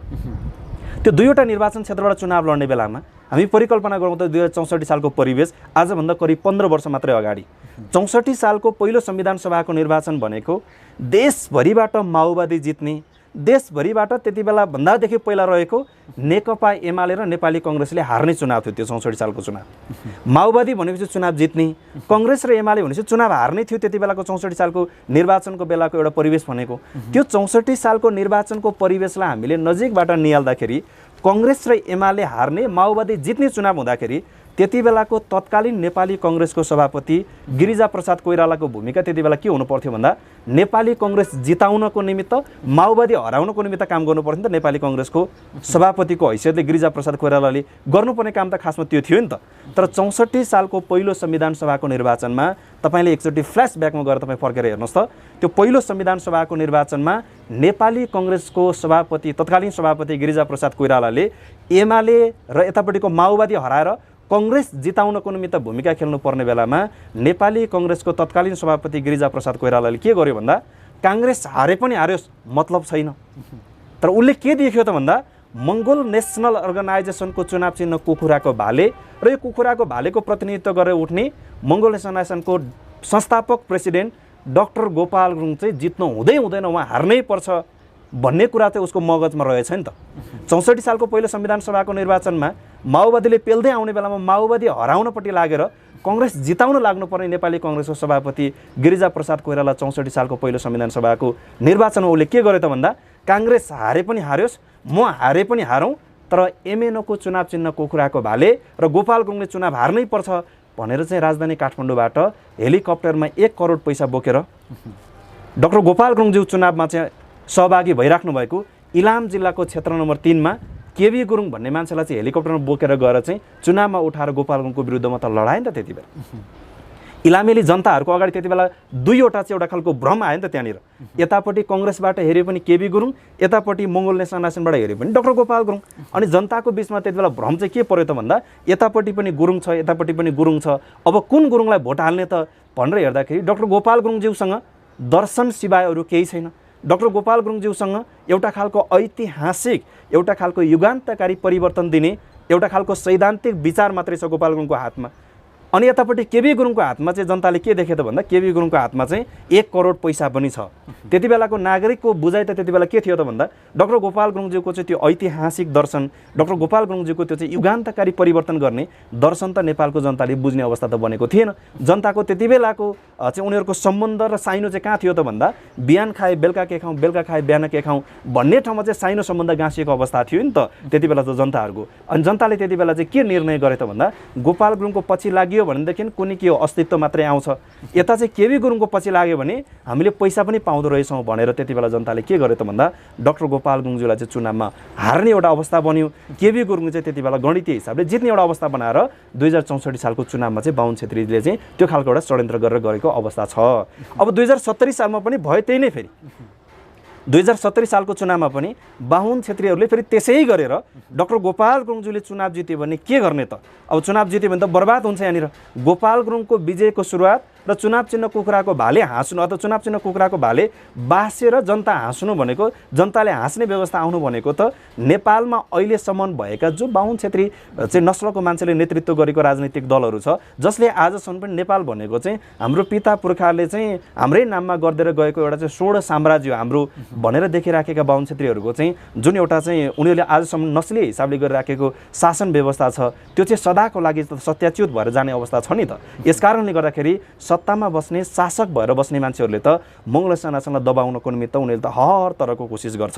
त्यो दुईवटा निर्वाचन क्षेत्रबाट चुनाव लड्ने बेलामा हामी परिकल्पना गरौँ त 2064 सालको परिवेश आजभन्दा करिब 15 वर्ष मात्रै अगाडि 64 सालको पहिलो संविधान सभाको निर्वाचन भनेको देशभरिबाट माओवादी जित्ने, देशभरिबाट त्यति बेला भन्दादेखि पहिला रहेको नेकपा एमाले र नेपाली कङ्ग्रेसले हार्ने चुनाव थियो त्यो 64 सालको चुनाव। माओवादी भनेपछि चुनाव जित्ने, कङ्ग्रेस र एमाले भनेपछि चुनाव हार्ने थियो त्यति बेलाको 64 सालको निर्वाचनको बेलाको एउटा परिवेश भनेको। त्यो 64 सालको निर्वाचनको परिवेशलाई हामीले नजिकबाट निहाल्दाखेरि कङ्ग्रेस र एमाले हार्ने माओवादी जित्ने चुनाव हुँदाखेरि त्यति बेलाको तत्कालीन नेपाली कङ्ग्रेसको सभापति गिरिजा प्रसाद कोइरालाको भूमिका त्यति बेला के हुनु पर्थ्यो भन्दा नेपाली कङ्ग्रेस जिताउनको निमित्त माओवादी हराउनको निमित्त काम गर्नु पर्थ्यो नि त। नेपाली कङ्ग्रेसको सभापतिको हैसियतले गिरिजा प्रसाद कोइरालाले गर्नुपर्ने काम त खासमा त्यो थियो नि त। तर 64 सालको पहिलो संविधान सभाको निर्वाचनमा तपाईँले एकचोटि फ्ल्यासब्याकमा गएर तपाईँ फर्केर हेर्नुहोस् त त्यो पहिलो संविधान सभाको निर्वाचनमा नेपाली कङ्ग्रेसको सभापति तत्कालीन सभापति गिरिजा प्रसाद कोइरालाले एमाले र यतापट्टिको माओवादी हराएर कङ्ग्रेस जिताउनको निमित्त भूमिका खेल्नु पर्ने बेलामा नेपाली कङ्ग्रेसको तत्कालीन सभापति गिरिजा प्रसाद कोइरालाले के गर्यो भन्दा काङ्ग्रेस हारे पनि हार्योस् मतलब छैन, तर उसले के देख्यो त भन्दा मङ्गोल नेसनल अर्गनाइजेसनको चुनाव चिन्ह कुखुराको भाले र यो कुखुराको भालेको प्रतिनिधित्व गरेर उठ्ने मङ्गोल नेसनल अर्गनाइजेसनको संस्थापक प्रेसिडेन्ट डाक्टर गोपाल गुरुङ चाहिँ जित्नु हुँदैन उहाँ हार्नै पर्छ भन्ने कुरा चाहिँ उसको मगजमा रहेछ नि त। 64 सालको पहिलो संविधान सभाको निर्वाचनमा माओवादीले पेल्दै आउने बेलामा माओवादी हराउनपट्टि लागेर कङ्ग्रेस जिताउन लाग्नुपर्ने नेपाली कङ्ग्रेसको सभापति गिरिजा प्रसाद कोइराला 64 सालको पहिलो संविधान सभाको निर्वाचनमा उसले के गर्यो त भन्दा काङ्ग्रेस हारे पनि हार्योस् म हारे पनि हारौँ तर एमएनओको चुनाव चिन्ह कुखुराको भाले र गोपाल गुरुङले चुनाव हार्नै पर्छ भनेर चाहिँ राजधानी काठमाडौँबाट हेलिकप्टरमा 1 करोड पैसा बोकेर डाक्टर गोपाल गुरुङज्यू चुनावमा चाहिँ सहभागी भइराख्नु भएको इलाम जिल्लाको क्षेत्र नम्बर 3 मा केबी गुरुङ भन्ने मान्छेलाई चाहिँ हेलिकप्टरमा बोकेर गएर चाहिँ चुनावमा उठाएर गोपाल गुरुङको विरुद्धमा त लडाए नि त त्यति बेला। इलामेली जनताहरूको अगाडि त्यति बेला दुईवटा चाहिँ एउटा खालको भ्रम आयो नि त त्यहाँनिर। यतापट्टि कङ्ग्रेसबाट हेरे पनि केबी गुरुङ, यतापट्टि मङ्गोल नेसनल नेसनबाट हेरे पनि डाक्टर गोपाल गुरुङ। अनि जनताको बिचमा त्यति बेला भ्रम चाहिँ के पर्यो त भन्दा यतापट्टि पनि गुरुङ छ, यतापट्टि पनि गुरुङ छ, अब कुन गुरुङलाई भोट हाल्ने त भनेर हेर्दाखेरि डाक्टर गोपाल गुरुङज्यूसँग दर्शन सिवाय अरू केही छैन। डाक्टर गोपाल गुरुङज्यूसँग एउटा खालको ऐतिहासिक, एउटा खालको युगान्तकारी परिवर्तन दिने एउटा खालको सैद्धान्तिक विचार मात्रै छ गोपाल गुरुङको हातमा। अनि यतापट्टि केबी गुरुङको हातमा चाहिँ जनताले के देखे त भन्दा केबी गुरुङको हातमा चाहिँ 1 करोड पैसा पनि छ। त्यति बेलाको नागरिकको बुझाइ त त्यति बेला के थियो त भन्दा डाक्टर गोपाल गुरुङज्यूको चाहिँ त्यो ऐतिहासिक दर्शन, डाक्टर गोपाल गुरुङज्यूको त्यो चाहिँ युगान्तकारी परिवर्तन गर्ने दर्शन त नेपालको जनताले बुझ्ने अवस्था त बनेको थिएन। जनताको त्यति बेलाको चाहिँ उनीहरूको सम्बन्ध र साइनो चाहिँ कहाँ थियो त भन्दा बिहान खाए बेलुका के खाउँ, बेलुका खाए बिहान के खाउँ भन्ने ठाउँमा चाहिँ साइनो सम्बन्ध गाँसिएको अवस्था थियो नि त त्यति बेला त जनताहरूको। अनि जनताले त्यति बेला चाहिँ के निर्णय गरे त भन्दा गोपाल गुरुङको पछि लाग्यो भनेदेखि कुनै के हो अस्तित्व मात्रै आउँछ, यता चाहिँ केबी गुरुङको पछि लाग्यो भने हामीले पैसा पनि पाउँदो रहेछौँ भनेर त्यति बेला जनताले के गर्यो त भन्दा डाक्टर गोपाल गुरुङज्यूलाई चाहिँ चुनावमा हार्ने एउटा अवस्था बन्यो। केबी गुरुङ चाहिँ त्यति बेला गणितीय हिसाबले जित्ने एउटा अवस्था बनाएर 2064 सालको चुनावमा चाहिँ बाहुन छेत्रीले चाहिँ त्यो खालको एउटा षड्यन्त्र गरेर गरेको अवस्था छ। अब 2070 सालमा पनि भयो त्यही नै। फेरि 2070 सालको चुनावमा पनि बाहुन छेत्रीहरूले फेरि त्यसै गरेर डाक्टर गोपाल गुरुङज्यूले चुनाव जित्यो भने के गर्ने त? अब चुनाव जित्यो भने त बर्बाद हुन्छ यहाँनिर। गोपाल गुरुङको विजयको सुरुवात र चुनाव चिन्ह कुखुराको भाले हाँस्नु अथवा चुनाव चिन्ह कुखुराको भाले बासेर जनता हाँस्नु भनेको, जनताले हाँस्ने व्यवस्था आउनु भनेको त नेपालमा अहिलेसम्म भएका जो बाहुन छेत्री चाहिँ नस्लको मान्छेले नेतृत्व गरेको राजनीतिक दलहरू छ जसले आजसम्म पनि नेपाल भनेको चाहिँ हाम्रो पिता पुर्खाहरूले चाहिँ हाम्रै नाममा गरिदिएर गएको एउटा चाहिँ स्वर्ण साम्राज्य हाम्रो भनेर देखिराखेका बाहुन छेत्रीहरूको चाहिँ जुन एउटा चाहिँ उनीहरूले आजसम्म नस्लीय हिसाबले गरिराखेको शासन व्यवस्था छ त्यो चाहिँ सदाको लागि सत्याच्युत भएर जाने अवस्था छ नि त। यसकारणले गर्दाखेरि सत्तामा बस्ने शासक भएर बस्ने मान्छेहरूले त मङ्गोल सेनासँग दबाउनको निमित्त उनीहरूले त हर तरहको कोसिस गर्छ।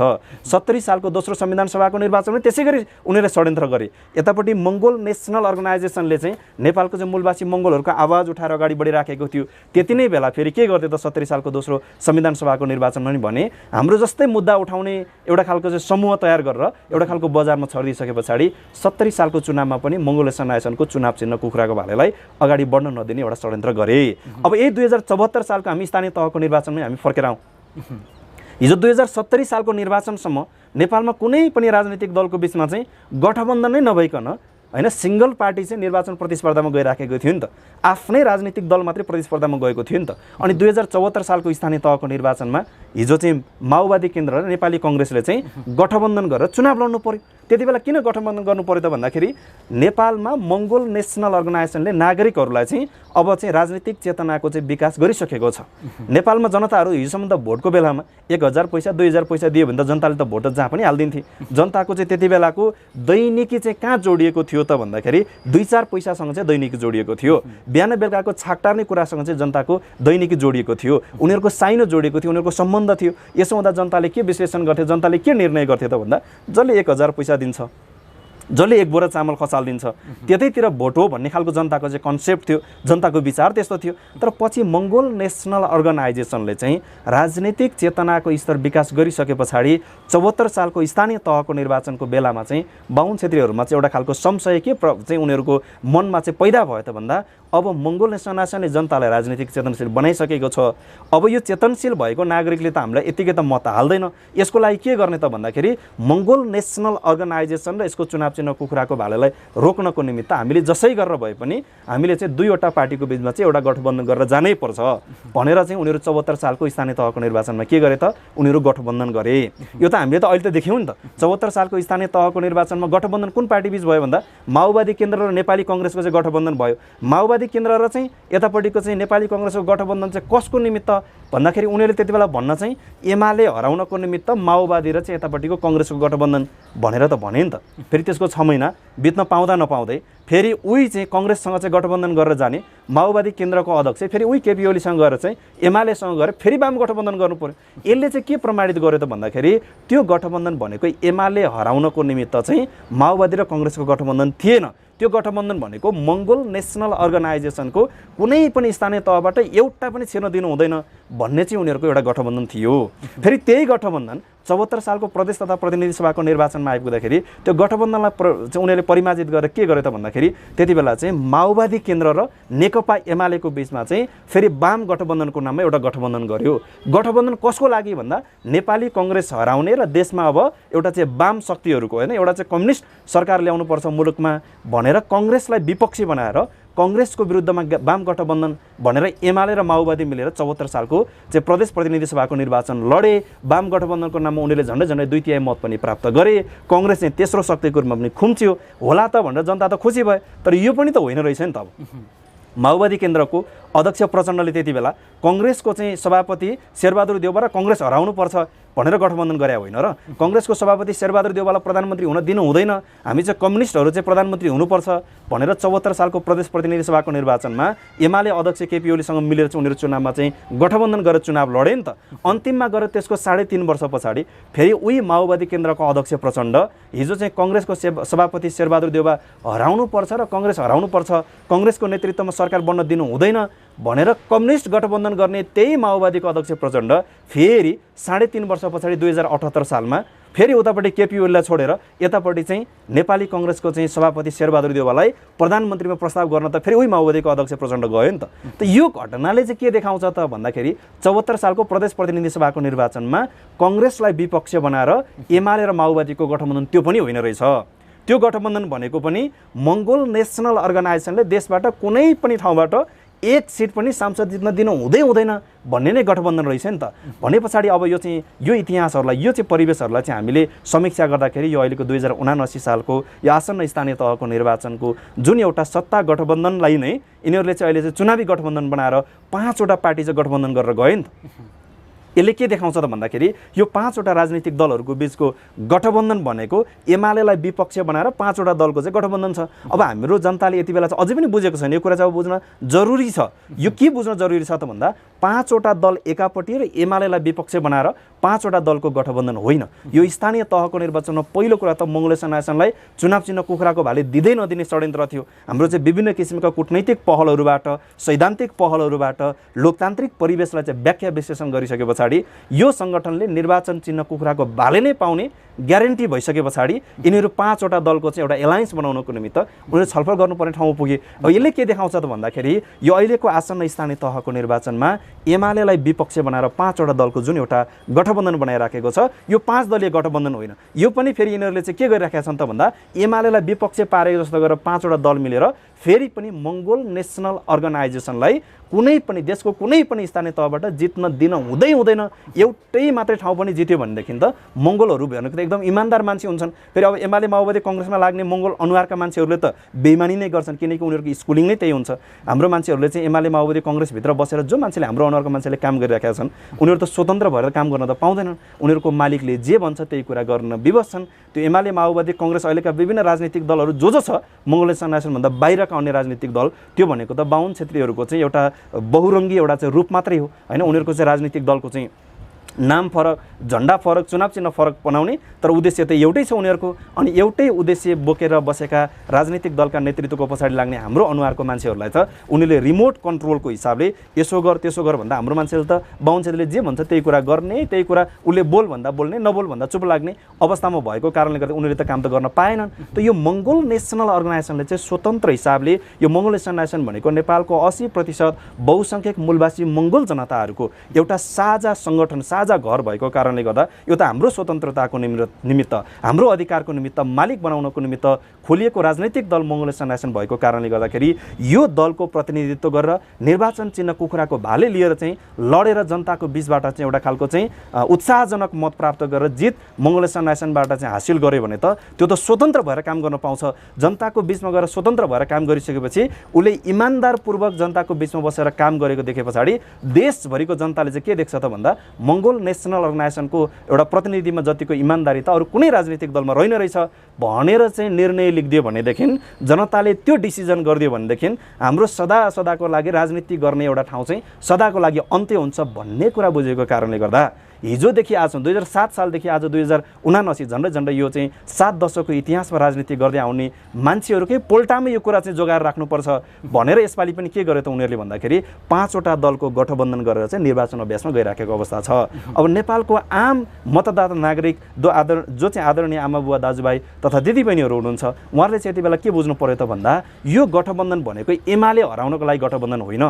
70 सालको दोस्रो संविधान सभाको निर्वाचनमा त्यसै गरी उनीहरूले षड्यन्त्र गरे। यतापट्टि मङ्गोल नेसनल अर्गनाइजेसनले चाहिँ नेपालको चाहिँ मूलवासी मङ्गोलहरूको आवाज उठाएर अगाडि बढिराखेको थियो। त्यति नै बेला फेरि के गर्थ्यो त 70 सालको दोस्रो संविधान सभाको निर्वाचनमा नि भने हाम्रो जस्तै मुद्दा उठाउने एउटा खालको चाहिँ समूह तयार गरेर एउटा खालको बजारमा छरिदिसके पछाडि 70 सालको चुनावमा पनि मङ्गोल सेनाको चुनाव चिन्ह कुखुराको भालेलाई अगाडि बढ्न नदिने एउटा षड्यन्त्र गरे। अब यही 2074 सालको हामी स्थानीय तहको निर्वाचनमै हामी फर्केर आउँ। हिजो 2070 सालको निर्वाचनसम्म नेपालमा कुनै पनि राजनीतिक दलको बिचमा चाहिँ गठबन्धन नै नभइकन हैन सिंगल पार्टी चाहिँ निर्वाचन प्रतिस्पर्धामा गइराखेको थियो नि त। आफ्नै राजनीतिक दल मात्रै प्रतिस्पर्धामा गएको थियो नि त। अनि 2074 सालको स्थानीय तहको निर्वाचनमा हिजो चाहिँ माओवादी केन्द्र र नेपाली कङ्ग्रेसले चाहिँ गठबन्धन गरेर चुनाव लड्नु पर्यो। त्यति बेला किन गठबन्धन गर्नु पर्यो त भन्दाखेरि नेपालमा मङ्गोल नेसनल अर्गनाइजेसनले नागरिकहरूलाई चाहिँ अब चाहिँ राजनीतिक चेतनाको चाहिँ विकास गरिसकेको छ। नेपालमा जनताहरू हिजोसम्म त भोटको बेलामा 1000 पैसा 2000 पैसा दियो भने त जनताले त भोट जहाँ पनि हालिदिन्थे। जनताको चाहिँ त्यति बेलाको दैनिकी चाहिँ कहाँ जोडिएको थियो त भन्दाखेरि 2-4 पैसासँग चाहिँ दैनिकी जोडिएको थियो। बिहान बेलुकाको छाकटार्ने कुरासँग चाहिँ जनताको दैनिकी जोडिएको थियो, उनीहरूको साइनो जोडिएको थियो, उनीहरूको सम्बन्ध थियो। यसो हुँदा जनताले के विश्लेषण गर्थ्यो, जनताले के निर्णय गर्थ्यो त भन्दा जसले 1000 पैसा दिन्छ, जसले 1 बोरा चामल खसालिदिन्छ त्यतैतिर भोट हो भन्ने खालको जनताको चाहिँ कन्सेप्ट थियो, जनताको विचार त्यस्तो थियो। तर पछि मङ्गोल नेसनल अर्गनाइजेसनले चाहिँ राजनीतिक चेतनाको स्तर विकास गरिसके पछाडि 74 सालको स्थानीय तहको निर्वाचनको बेलामा चाहिँ बाहुन क्षेत्रीहरूमा चाहिँ एउटा खालको संशय के चाहिँ उनीहरूको मनमा चाहिँ पैदा भयो त भन्दा अब मङ्गोल नेसनल अर्गनाइजेसनले जनतालाई राजनीतिक चेतनशील बनाइसकेको छ। अब यो चेतनशील भएको नागरिकले त हामीलाई यतिकै त मत हाल्दैन। यसको लागि के गर्ने त भन्दाखेरि मङ्गोल नेसनल अर्गनाइजेसन र यसको चुनाव चिन्ह कुखुराको भालेलाई रोक्नको निमित्त हामीले जसै गरेर भए पनि हामीले चाहिँ दुईवटा पार्टीको बिचमा चाहिँ एउटा गठबन्धन गरेर जानै पर्छ भनेर चाहिँ उनीहरू 74 सालको स्थानीय तहको निर्वाचनमा के गरे त उनीहरू गठबन्धन गरे। यो त हामीले त अहिले त देख्यौँ नि त। 74 सालको स्थानीय तहको निर्वाचनमा गठबन्धन कुन पार्टी बीच भयो भन्दा माओवादी केन्द्र र नेपाली कङ्ग्रेसको चाहिँ गठबन्धन भयो। माओवादी केन्द्र र चाहिँ यतापट्टिको चाहिँ नेपाली कङ्ग्रेसको गठबन्धन चाहिँ कसको निमित्त भन्दाखेरि उनीहरूले त्यति बेला भन्न चाहिँ एमाले हराउनको निमित्त माओवादी र चाहिँ यतापट्टिको कङ्ग्रेसको गठबन्धन भनेर त भने नि त। फेरि त्यसको 6 महिना बित्न पाउँदा नपाउँदै फेरि उही चाहिँ कङ्ग्रेससँग चाहिँ गठबन्धन गरेर जाने, माओवादी केन्द्रको अध्यक्ष फेरि उही केपी ओलीसँग गएर चाहिँ एमालेसँग गएर फेरि वाम गठबन्धन गर्नु पर्यो। यसले चाहिँ के प्रमाणित गर्यो त भन्दाखेरि त्यो गठबन्धन भनेको एमाले हराउनको निमित्त चाहिँ माओवादी र कङ्ग्रेसको गठबन्धन थिएन। त्यो गठबन्धन भनेको मङ्गोल नेसनल अर्गनाइजेसनको कुनै पनि स्थानीय तहबाट एउटा पनि छिर्न दिनु हुँदैन भन्ने चाहिँ उनीहरूको एउटा गठबन्धन थियो। फेरि त्यही गठबन्धन 74 सालको प्रदेश तथा प्रतिनिधि सभाको निर्वाचनमा आइपुग्दाखेरि त्यो गठबन्धनलाई चाहिँ उनीहरूले परिमार्जित गरेर के गर्यो त भन्दाखेरि त्यति बेला चाहिँ माओवादी केन्द्र र नेकपा एमालेको बिचमा चाहिँ फेरि वाम गठबन्धनको नाममा एउटा गठबन्धन गर्यो। गठबन्धन कसको लागि भन्दा नेपाली कङ्ग्रेस हराउने र देशमा अब एउटा चाहिँ वाम शक्तिहरूको होइन एउटा चाहिँ कम्युनिस्ट सरकार ल्याउनुपर्छ मुलुकमा भनेर कङ्ग्रेसलाई विपक्षी बनाएर कङ्ग्रेसको विरुद्धमा वाम गठबन्धन भनेर एमाले र माओवादी मिलेर 74 सालको चाहिँ प्रदेश प्रतिनिधि सभाको निर्वाचन लडे। वाम गठबन्धनको नाममा उनीहरूले झन्डै झन्डै 2/3 मत पनि प्राप्त गरे। कङ्ग्रेस चाहिँ तेस्रो शक्तिको रूपमा पनि खुम्च्यो होला त भनेर जनता त खुसी भयो। तर यो पनि त होइन रहेछ नि त। अब माओवादी केन्द्रको अध्यक्ष प्रचण्डले त्यति बेला कङ्ग्रेसको चाहिँ सभापति शेरबहादुर देउवा र कङ्ग्रेस हराउनुपर्छ भनेर गठबन्धन गरे होइन र। कङ्ग्रेसको सभापति शेरबहादुर देउवालाई प्रधानमन्त्री हुन दिनु हुँदैन, हामी चाहिँ कम्युनिस्टहरू चाहिँ प्रधानमन्त्री हुनुपर्छ भनेर 74 सालको प्रदेश प्रतिनिधि सभाको निर्वाचनमा एमाले अध्यक्ष केपी ओलीसँग मिलेर चाहिँ उनीहरू चुनावमा चाहिँ गठबन्धन गरेर चुनाव लडे नि त। अन्तिममा गएर त्यसको 3.5 वर्ष पछाडि फेरि उही माओवादी केन्द्रको अध्यक्ष प्रचण्ड हिजो चाहिँ कङ्ग्रेसको सभापति शेरबहादुर देउवा हराउनुपर्छ र कङ्ग्रेस हराउनुपर्छ, कङ्ग्रेसको नेतृत्वमा सरकार बन्न दिनु हुँदैन भनेर कम्युनिस्ट गठबन्धन गर्ने त्यही माओवादीको अध्यक्ष प्रचण्ड फेरि 3.5 वर्ष पछाडि 2078 सालमा फेरि उतापट्टि केपी ओलीलाई छोडेर यतापट्टि चाहिँ नेपाली कङ्ग्रेसको चाहिँ सभापति शेरबहादुर देउवालाई प्रधानमन्त्रीमा प्रस्ताव गर्न त फेरि उही माओवादीको अध्यक्ष प्रचण्ड गयो नि त। त यो घटनाले चाहिँ के देखाउँछ त भन्दाखेरि 74 सालको प्रदेश प्रतिनिधि सभाको निर्वाचनमा कङ्ग्रेसलाई विपक्ष बनाएर एमाले र माओवादीको गठबन्धन त्यो पनि होइन रहेछ। त्यो गठबन्धन भनेको पनि मङ्गोल नेसनल अर्गनाइजेसनले देशबाट कुनै पनि ठाउँबाट एक सीट पनि सांसद जित्न दिनु हुँदैन भन्ने नै गठबन्धन रहेछ नि त। भने पछाडि अब यो चाहिँ यो इतिहासहरूलाई यो चाहिँ परिवेशहरूलाई चाहिँ हामीले समीक्षा गर्दाखेरि यो अहिलेको 2079 सालको यो आसन्न स्थानीय तहको निर्वाचनको जुन एउटा सत्ता गठबन्धनलाई नै यिनीहरूले चाहिँ अहिले चाहिँ चुनावी गठबन्धन बनाएर 5वटा पार्टी चाहिँ गठबन्धन गरेर गयो नि त। यसले के देखाउँछ त भन्दाखेरि यो 5वटा राजनीतिक दलहरूको बिचको गठबन्धन भनेको एमालेलाई विपक्ष बनाएर 5वटा दलको चाहिँ गठबन्धन छ। अब हाम्रो जनताले यति बेला चाहिँ अझै पनि बुझेको छैन। यो कुरा चाहिँ अब बुझ्न जरुरी छ। यो के बुझ्न जरुरी छ त भन्दा 5वटा दल एकापट्टि र एमालेलाई विपक्ष बनाएर 5वटा दलको गठबन्धन होइन। यो स्थानीय तहको निर्वाचनमा पहिलो कुरा त मङ्गोल नेसनलाई चुनाव चिन्ह कुखुराको भाले दिँदै नदिने षड्यन्त्र थियो। हाम्रो चाहिँ विभिन्न किसिमका कूटनैतिक पहलहरूबाट सैद्धान्तिक पहलहरूबाट लोकतान्त्रिक परिवेशलाई चाहिँ व्याख्या विश्लेषण गरिसके पछाडि यो सङ्गठनले निर्वाचन चिन्ह कुखुराको भाले नै पाउने ग्यारेन्टी भइसके पछाडि यिनीहरू 5वटा दलको चाहिँ एउटा एलायन्स बनाउनको निमित्त उनीहरू छलफल गर्नुपर्ने ठाउँमा पुगे। अब यसले के देखाउँछ त भन्दाखेरि यो अहिलेको आसन्न स्थानीय तहको निर्वाचनमा एमालेलाई विपक्ष बनाएर 5वटा दलको जुन एउटा गठबन्धन बनाइराखेको छ यो 5 दलीय गठबन्धन होइन। यो पनि फेरि यिनीहरूले चाहिँ के गरिराखेका छन् त भन्दा एमालेलाई विपक्ष पारेको जस्तो गरेर 5वटा दल मिलेर फेरि पनि मङ्गोल नेसनल अर्गनाइजेसनलाई कुनै पनि देशको कुनै पनि स्थानीय तहबाट जित्न दिन हुँदैन। एउटै मात्रै ठाउँ पनि जित्यो भनेदेखि त मङ्गोलहरू भनेको त एकदम इमान्दार मान्छे हुन्छन्। फेरि अब एमाले माओवादी कङ्ग्रेसमा लाग्ने मङ्गोल अनुहारका मान्छेहरूले त बेइमानी नै गर्छन् किनकि उनीहरूको स्कुलिङ नै त्यही हुन्छ। हाम्रो मान्छेहरूले चाहिँ एमाले माओवादी कङ्ग्रेसभित्र बसेर जो मान्छेले हाम्रो अनुहारको मान्छेले काम गरिरहेका छन् उनीहरू त स्वतन्त्र भएर काम गर्न त पाउँदैनन्। उनीहरूको मालिकले जे भन्छ त्यही कुरा गर्न विवश छन्। त्यो एमाले माओवादी कङ्ग्रेस अहिलेका विभिन्न राजनीतिक दलहरू जो छ मङ्गोल नेसनभन्दा बाहिरका अन्य राजनीतिक दल त्यो भनेको त बाहुन क्षेत्रीहरूको चाहिँ एउटा बहुरङ्गी एउटा चाहिँ रूप मात्रै हो होइन। उनीहरूको चाहिँ राजनीतिक दलको चाहिँ नाम फरक, झन्डा फरक, चुनाव चिन्ह फरक बनाउने तर उद्देश्य त एउटै छ उनीहरूको। अनि एउटै उद्देश्य बोकेर बसेका राजनीतिक दलका नेतृत्वको पछाडि लाग्ने हाम्रो अनुहारको मान्छेहरूलाई त उनीहरूले रिमोट कन्ट्रोलको हिसाबले यसो गर त्यसो गर भन्दा हाम्रो मान्छेले त बाहुन क्षेत्रले जे भन्छ त्यही कुरा गर्ने, त्यही कुरा उसले बोल भन्दा बोल्ने, नबोल भन्दा चुप लाग्ने अवस्थामा भएको कारणले गर्दा उनीहरूले त काम त गर्न पाएनन्। त यो मङ्गोल नेसनल अर्गनाइजेसनले चाहिँ स्वतन्त्र हिसाबले यो मङ्गोल नेसनलाइजेसन भनेको नेपालको 80% बहुसङ्ख्यक मूलवासी मङ्गोल जनताहरूको एउटा साझा सङ्गठन साझा घर भएको कारणले गर्दा यो त हाम्रो स्वतन्त्रताको निमित्त हाम्रो अधिकारको निमित्त मालिक बनाउनको निमित्त खोलिएको राजनैतिक दल मङ्गोल नेसनलाइजेसन भएको कारणले गर्दाखेरि यो दलको प्रतिनिधित्व गरेर निर्वाचन चिन्ह कुखुराको भाले लिएर चाहिँ लडेर जनताको बिचबाट चाहिँ एउटा खालको चाहिँ उत्साहजनक मत प्राप्त गरेर जित मङ्गोल नेसनलाइजेसनबाट चाहिँ हासिल गर्यो भने त त्यो त स्वतन्त्र भएर काम गर्न पाउँछ। जनताको बिचमा गएर स्वतन्त्र भएर काम गरिसकेपछि उसले इमान्दारपूर्वक जनताको बिचमा बसेर काम गरेको देखे पछाडि देशभरिको जनताले चाहिँ के देख्छ त भन्दा मङ्गोल मङ्गोल नेसनल अर्गनाइजेसनको एउटा प्रतिनिधिमा जतिको इमान्दारी त अरू कुनै राजनीतिक दलमा रहेन रहेछ भनेर चाहिँ निर्णय लेखिदियो भनेदेखि, जनताले त्यो डिसिजन गरिदियो भनेदेखि हाम्रो सदाको लागि राजनीति गर्ने एउटा ठाउँ चाहिँ सदाको लागि अन्त्य हुन्छ भन्ने कुरा बुझेको कारणले गर्दा हिजोदेखि आज 2007 सालदेखि आज 2079 झन्डै यो चाहिँ 7 दशकको इतिहासमा राजनीति गर्दै आउने मान्छेहरूकै पोल्टामै यो कुरा चाहिँ जोगाएर राख्नुपर्छ भनेर यसपालि पनि के गर्यो त उनीहरूले भन्दाखेरि 5 वटा दलको गठबन्धन गरेर चाहिँ निर्वाचन अभ्यासमा गइराखेको अवस्था छ। अब नेपालको आम मतदाता नागरिक जो चाहिँ आदरणीय आमाबुवा दाजुभाइ तथा दिदीबहिनीहरू हुनुहुन्छ, उहाँहरूले चाहिँ यति बेला के बुझ्नु पर्यो त भन्दा यो गठबन्धन भनेको एमाले हराउनको लागि गठबन्धन होइन।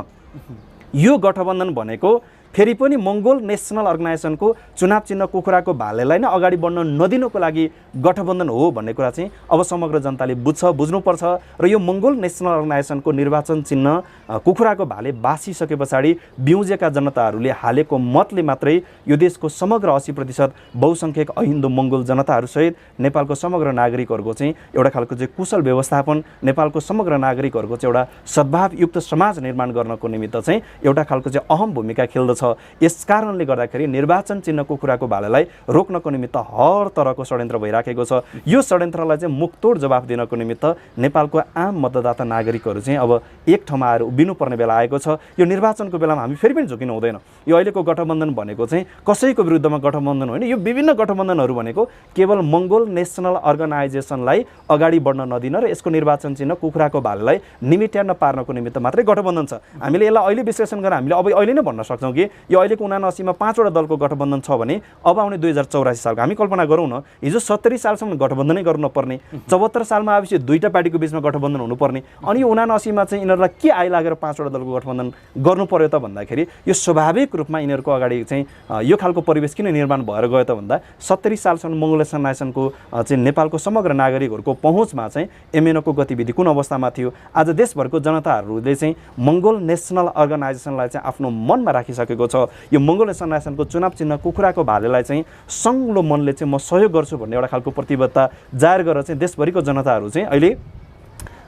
यो गठबन्धन भनेको फेरि पनि मङ्गोल नेसनल अर्गनाइजेसनको चुनाव चिन्ह कुखुराको भालेलाई नै अगाडि बढ्न नदिनुको लागि गठबन्धन हो भन्ने कुरा चाहिँ अब समग्र जनताले बुझ्नुपर्छ। र यो मङ्गोल नेसनल अर्गनाइजेसनको निर्वाचन चिन्ह कुखुराको भाले बासिसके पछाडि बिउजेका जनताहरूले हालेको मतले मात्रै यो देशको समग्र 80% बहुसङ्ख्यक अहिन्दू मङ्गोल जनताहरूसहित नेपालको समग्र नागरिकहरूको चाहिँ एउटा खालको चाहिँ कुशल व्यवस्थापन, नेपालको समग्र नागरिकहरूको चाहिँ एउटा सद्भावयुक्त समाज निर्माण गर्नको निमित्त चाहिँ एउटा खालको चाहिँ अहम भूमिका खेल्दछ। यस कारणले गर्दाखेरि निर्वाचन चिन्ह कुखुराको भालेलाई रोक्नको निमित्त हर तरहको षड्यन्त्र भइराखेको छ। यो षड्यन्त्रलाई चाहिँ मुखतोड जवाफ दिनको निमित्त नेपालको आम मतदाता नागरिकहरू चाहिँ अब एक ठाउँमा आएर उभिनुपर्ने बेला आएको छ। यो निर्वाचनको बेलामा हामी फेरि पनि झुकिनु हुँदैन। यो अहिलेको गठबन्धन भनेको चाहिँ कसैको विरुद्धमा गठबन्धन होइन। यो विभिन्न गठबन्धनहरू भनेको केवल मङ्गोल नेसनल अर्गनाइजेसनलाई अगाडि बढ्न नदिन र यसको निर्वाचन चिन्ह कुखुराको भालेलाई निमिट्यान्न पार्नको निमित्त मात्रै गठबन्धन छ। हामीले यसलाई अहिले विश्लेषण गरेर हामीले अब अहिले नै भन्न सक्छौँ कि यो अहिलेको 79 मा 5 वटा दलको गठबन्धन छ भने अब आउने 2084 सालको हामी कल्पना गरौँ न, हिजो 70 सालसम्म गठबन्धनै गर्नुपर्ने, 74 सालमा आएपछि दुईटा पार्टीको बिचमा गठबन्धन हुनुपर्ने, अनि यो 79 मा चाहिँ यिनीहरूलाई के आइलागेर 5 वटा दलको गठबन्धन गर्नु पर्यो त भन्दाखेरि यो स्वाभाविक रूपमा यिनीहरूको अगाडि चाहिँ यो खालको परिवेश किन निर्माण भएर गयो त भन्दा 70 सालसम्म मङ्गोल अर्गनाइजेसनको चाहिँ नेपालको समग्र नागरिकहरूको पहुँचमा चाहिँ एमएनओको गतिविधि कुन अवस्थामा थियो। आज देशभरको जनताहरूले चाहिँ मङ्गोल नेसनल अर्गनाइजेसनलाई चाहिँ आफ्नो मनमा राखिसकेको छ। यो मङ्गोल अर्गनाइजेसनको चुनाव चिन्ह कुखुराको भालेलाई चाहिँ सङ्लो मनले चाहिँ म सहयोग गर्छु भन्ने एउटा खालको प्रतिबद्धता जाहेर गरेर चाहिँ देशभरिको जनताहरू चाहिँ अहिले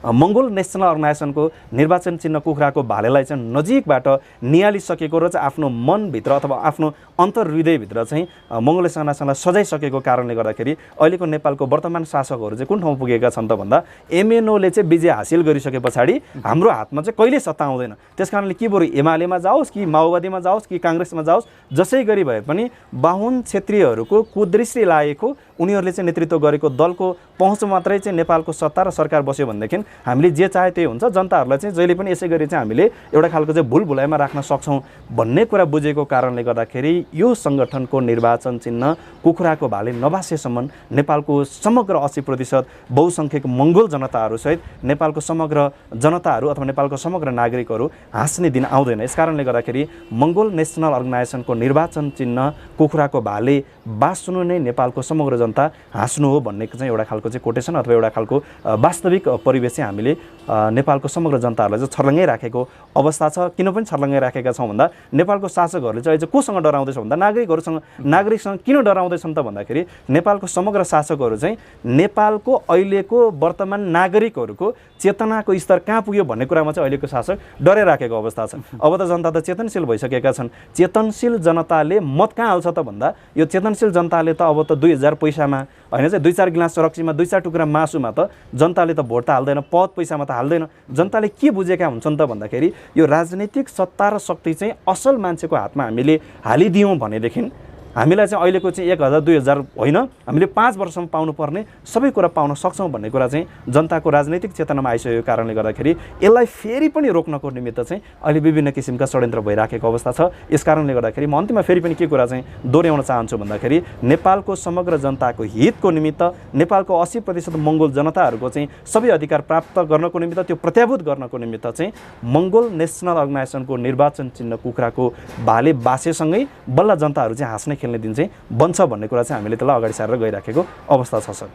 मङ्गोल नेसनल अर्गनाइजेसनको निर्वाचन चिन्ह कुखुराको भालेलाई चाहिँ नजिकबाट निहालिसकेको र चाहिँ आफ्नो मनभित्र अथवा आफ्नो अन्तर्हृदयभित्र चाहिँ मङ्गोल अर्गनाइजेसनलाई सजाइसकेको कारणले गर्दाखेरि अहिलेको नेपालको वर्तमान शासकहरू चाहिँ कुन ठाउँ पुगेका छन् त भन्दा एमएनओले चाहिँ विजय हासिल गरिसके पछाडि हाम्रो हातमा चाहिँ कहिले सत्ता आउँदैन। त्यस कारणले कि बरु एमालेमा जाओस् कि माओवादीमा जाओस् कि काङ्ग्रेसमा जाओस्, जसै गरी भए पनि बाहुन क्षेत्रीहरूको कुदृष्टि लागेको उनीहरूले चाहिँ नेतृत्व गरेको दलको पहुँच मात्रै चाहिँ नेपालको सत्ता र सरकार बस्यो भनेदेखि हामीले जे चाहे त्यही हुन्छ। जनताहरूलाई चाहिँ जहिले पनि यसै गरी चाहिँ हामीले एउटा खालको चाहिँ भुल भुलाइमा राख्न सक्छौँ भन्ने कुरा बुझेको कारणले गर्दाखेरि यो सङ्गठनको निर्वाचन चिन्ह कुखुराको भाले नबासेसम्म नेपालको समग्र 80% बहुसङ्ख्यक मङ्गोल जनताहरूसहित नेपालको समग्र जनताहरू अथवा नेपालको समग्र नागरिकहरू हाँस्ने दिन आउँदैन। यस कारणले गर्दाखेरि मङ्गोल नेसनल अर्गनाइजेसनको निर्वाचन चिन्ह कुखुराको भाले बाँच्नु नै नेपालको समग्र जनता हाँस्नु हो भन्ने चाहिँ एउटा खालको चाहिँ कोटेसन अथवा एउटा खालको वास्तविक परिवेश चाहिँ हामीले नेपालको समग्र जनताहरूलाई चाहिँ छर्लङ्गै राखेको अवस्था छ। किन पनि छर्लङ्गै राखेका छौँ भन्दा नेपालको शासकहरूले चाहिँ अहिले कोसँग डराउँदैछ भन्दा नागरिकसँग किन डराउँदैछन् त भन्दाखेरि नेपालको समग्र शासकहरू चाहिँ नेपालको अहिलेको वर्तमान नागरिकहरूको चेतनाको स्तर कहाँ पुग्यो भन्ने कुरामा चाहिँ अहिलेको शासक डराइराखेको अवस्था छ। अब त जनता त चेतनशील भइसकेका छन्। चेतनशील जनताले मत कहाँ हाल्छ त भन्दा यो चेतनशील जनताले त अब त 2000 पैसामा होइन चाहिँ 2-4 गिलास रक्सीमा 2-4 टुक्रा मासुमा त जनताले त भोट त हाल्दैन, पद पैसामा त हाल्दैन। जनताले के बुझेका हुन्छन् त भन्दाखेरि यो राजनीतिक सत्ता र शक्ति चाहिँ असल मान्छेको हातमा हामीले हालिदियौँ भनेदेखि हामीलाई चाहिँ अहिलेको चाहिँ 1000-2000 होइन, हामीले 5 वर्षसम्म पाउनुपर्ने सबै कुरा पाउन सक्छौँ भन्ने कुरा चाहिँ जनताको राजनैतिक चेतनामा आइसकेको कारणले गर्दाखेरि यसलाई फेरि पनि रोक्नको निमित्त चाहिँ अहिले विभिन्न किसिमका षड्यन्त्र भइराखेको अवस्था छ। यस कारणले गर्दाखेरि म अन्तिममा फेरि पनि के कुरा चाहिँ दोहोऱ्याउन चाहन्छु भन्दाखेरि नेपालको समग्र जनताको हितको निमित्त नेपालको 80% मङ्गोल जनताहरूको चाहिँ सबै अधिकार प्राप्त गर्नको निमित्त त्यो प्रत्याभूत गर्नको निमित्त चाहिँ मङ्गोल नेसनल अर्गनाइजेसनको निर्वाचन चिन्ह कुखुराको भाले बासेसँगै बल्ल जनताहरू चाहिँ हाँस्ने खेल्ने दिन चाहिँ बन्छ भन्ने कुरा चाहिँ हामीले त्यसलाई अगाडि सारेर गइराखेको अवस्था छ सर।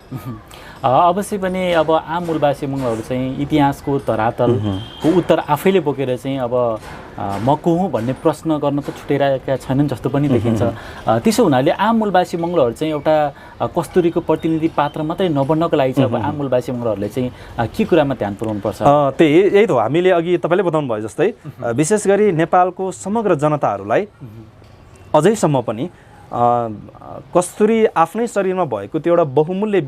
अवश्य पनि अब आम मूलवासी मङ्गलहरू चाहिँ इतिहासको धरातलको उत्तर आफैले बोकेर चाहिँ अब म को हुँ भन्ने प्रश्न गर्न त छुटिरहेका छैनन् जस्तो पनि देखिन्छ। त्यसो हुनाले आम मूलवासी मङ्गलहरू चाहिँ एउटा कस्तुरीको प्रतिनिधि पात्र मात्रै नबन्नको लागि चाहिँ अब आम मूलवासी मङ्गलहरूले चाहिँ के कुरामा ध्यान पुर्याउनुपर्छ? यही त हो। हामीले अघि तपाईँले बताउनु भयो जस्तै विशेष गरी नेपालको समग्र जनताहरूलाई अझैसम्म पनि कस्तुरी आफ्नै शरीरमा भएको त्यो एउटा बहुमूल्य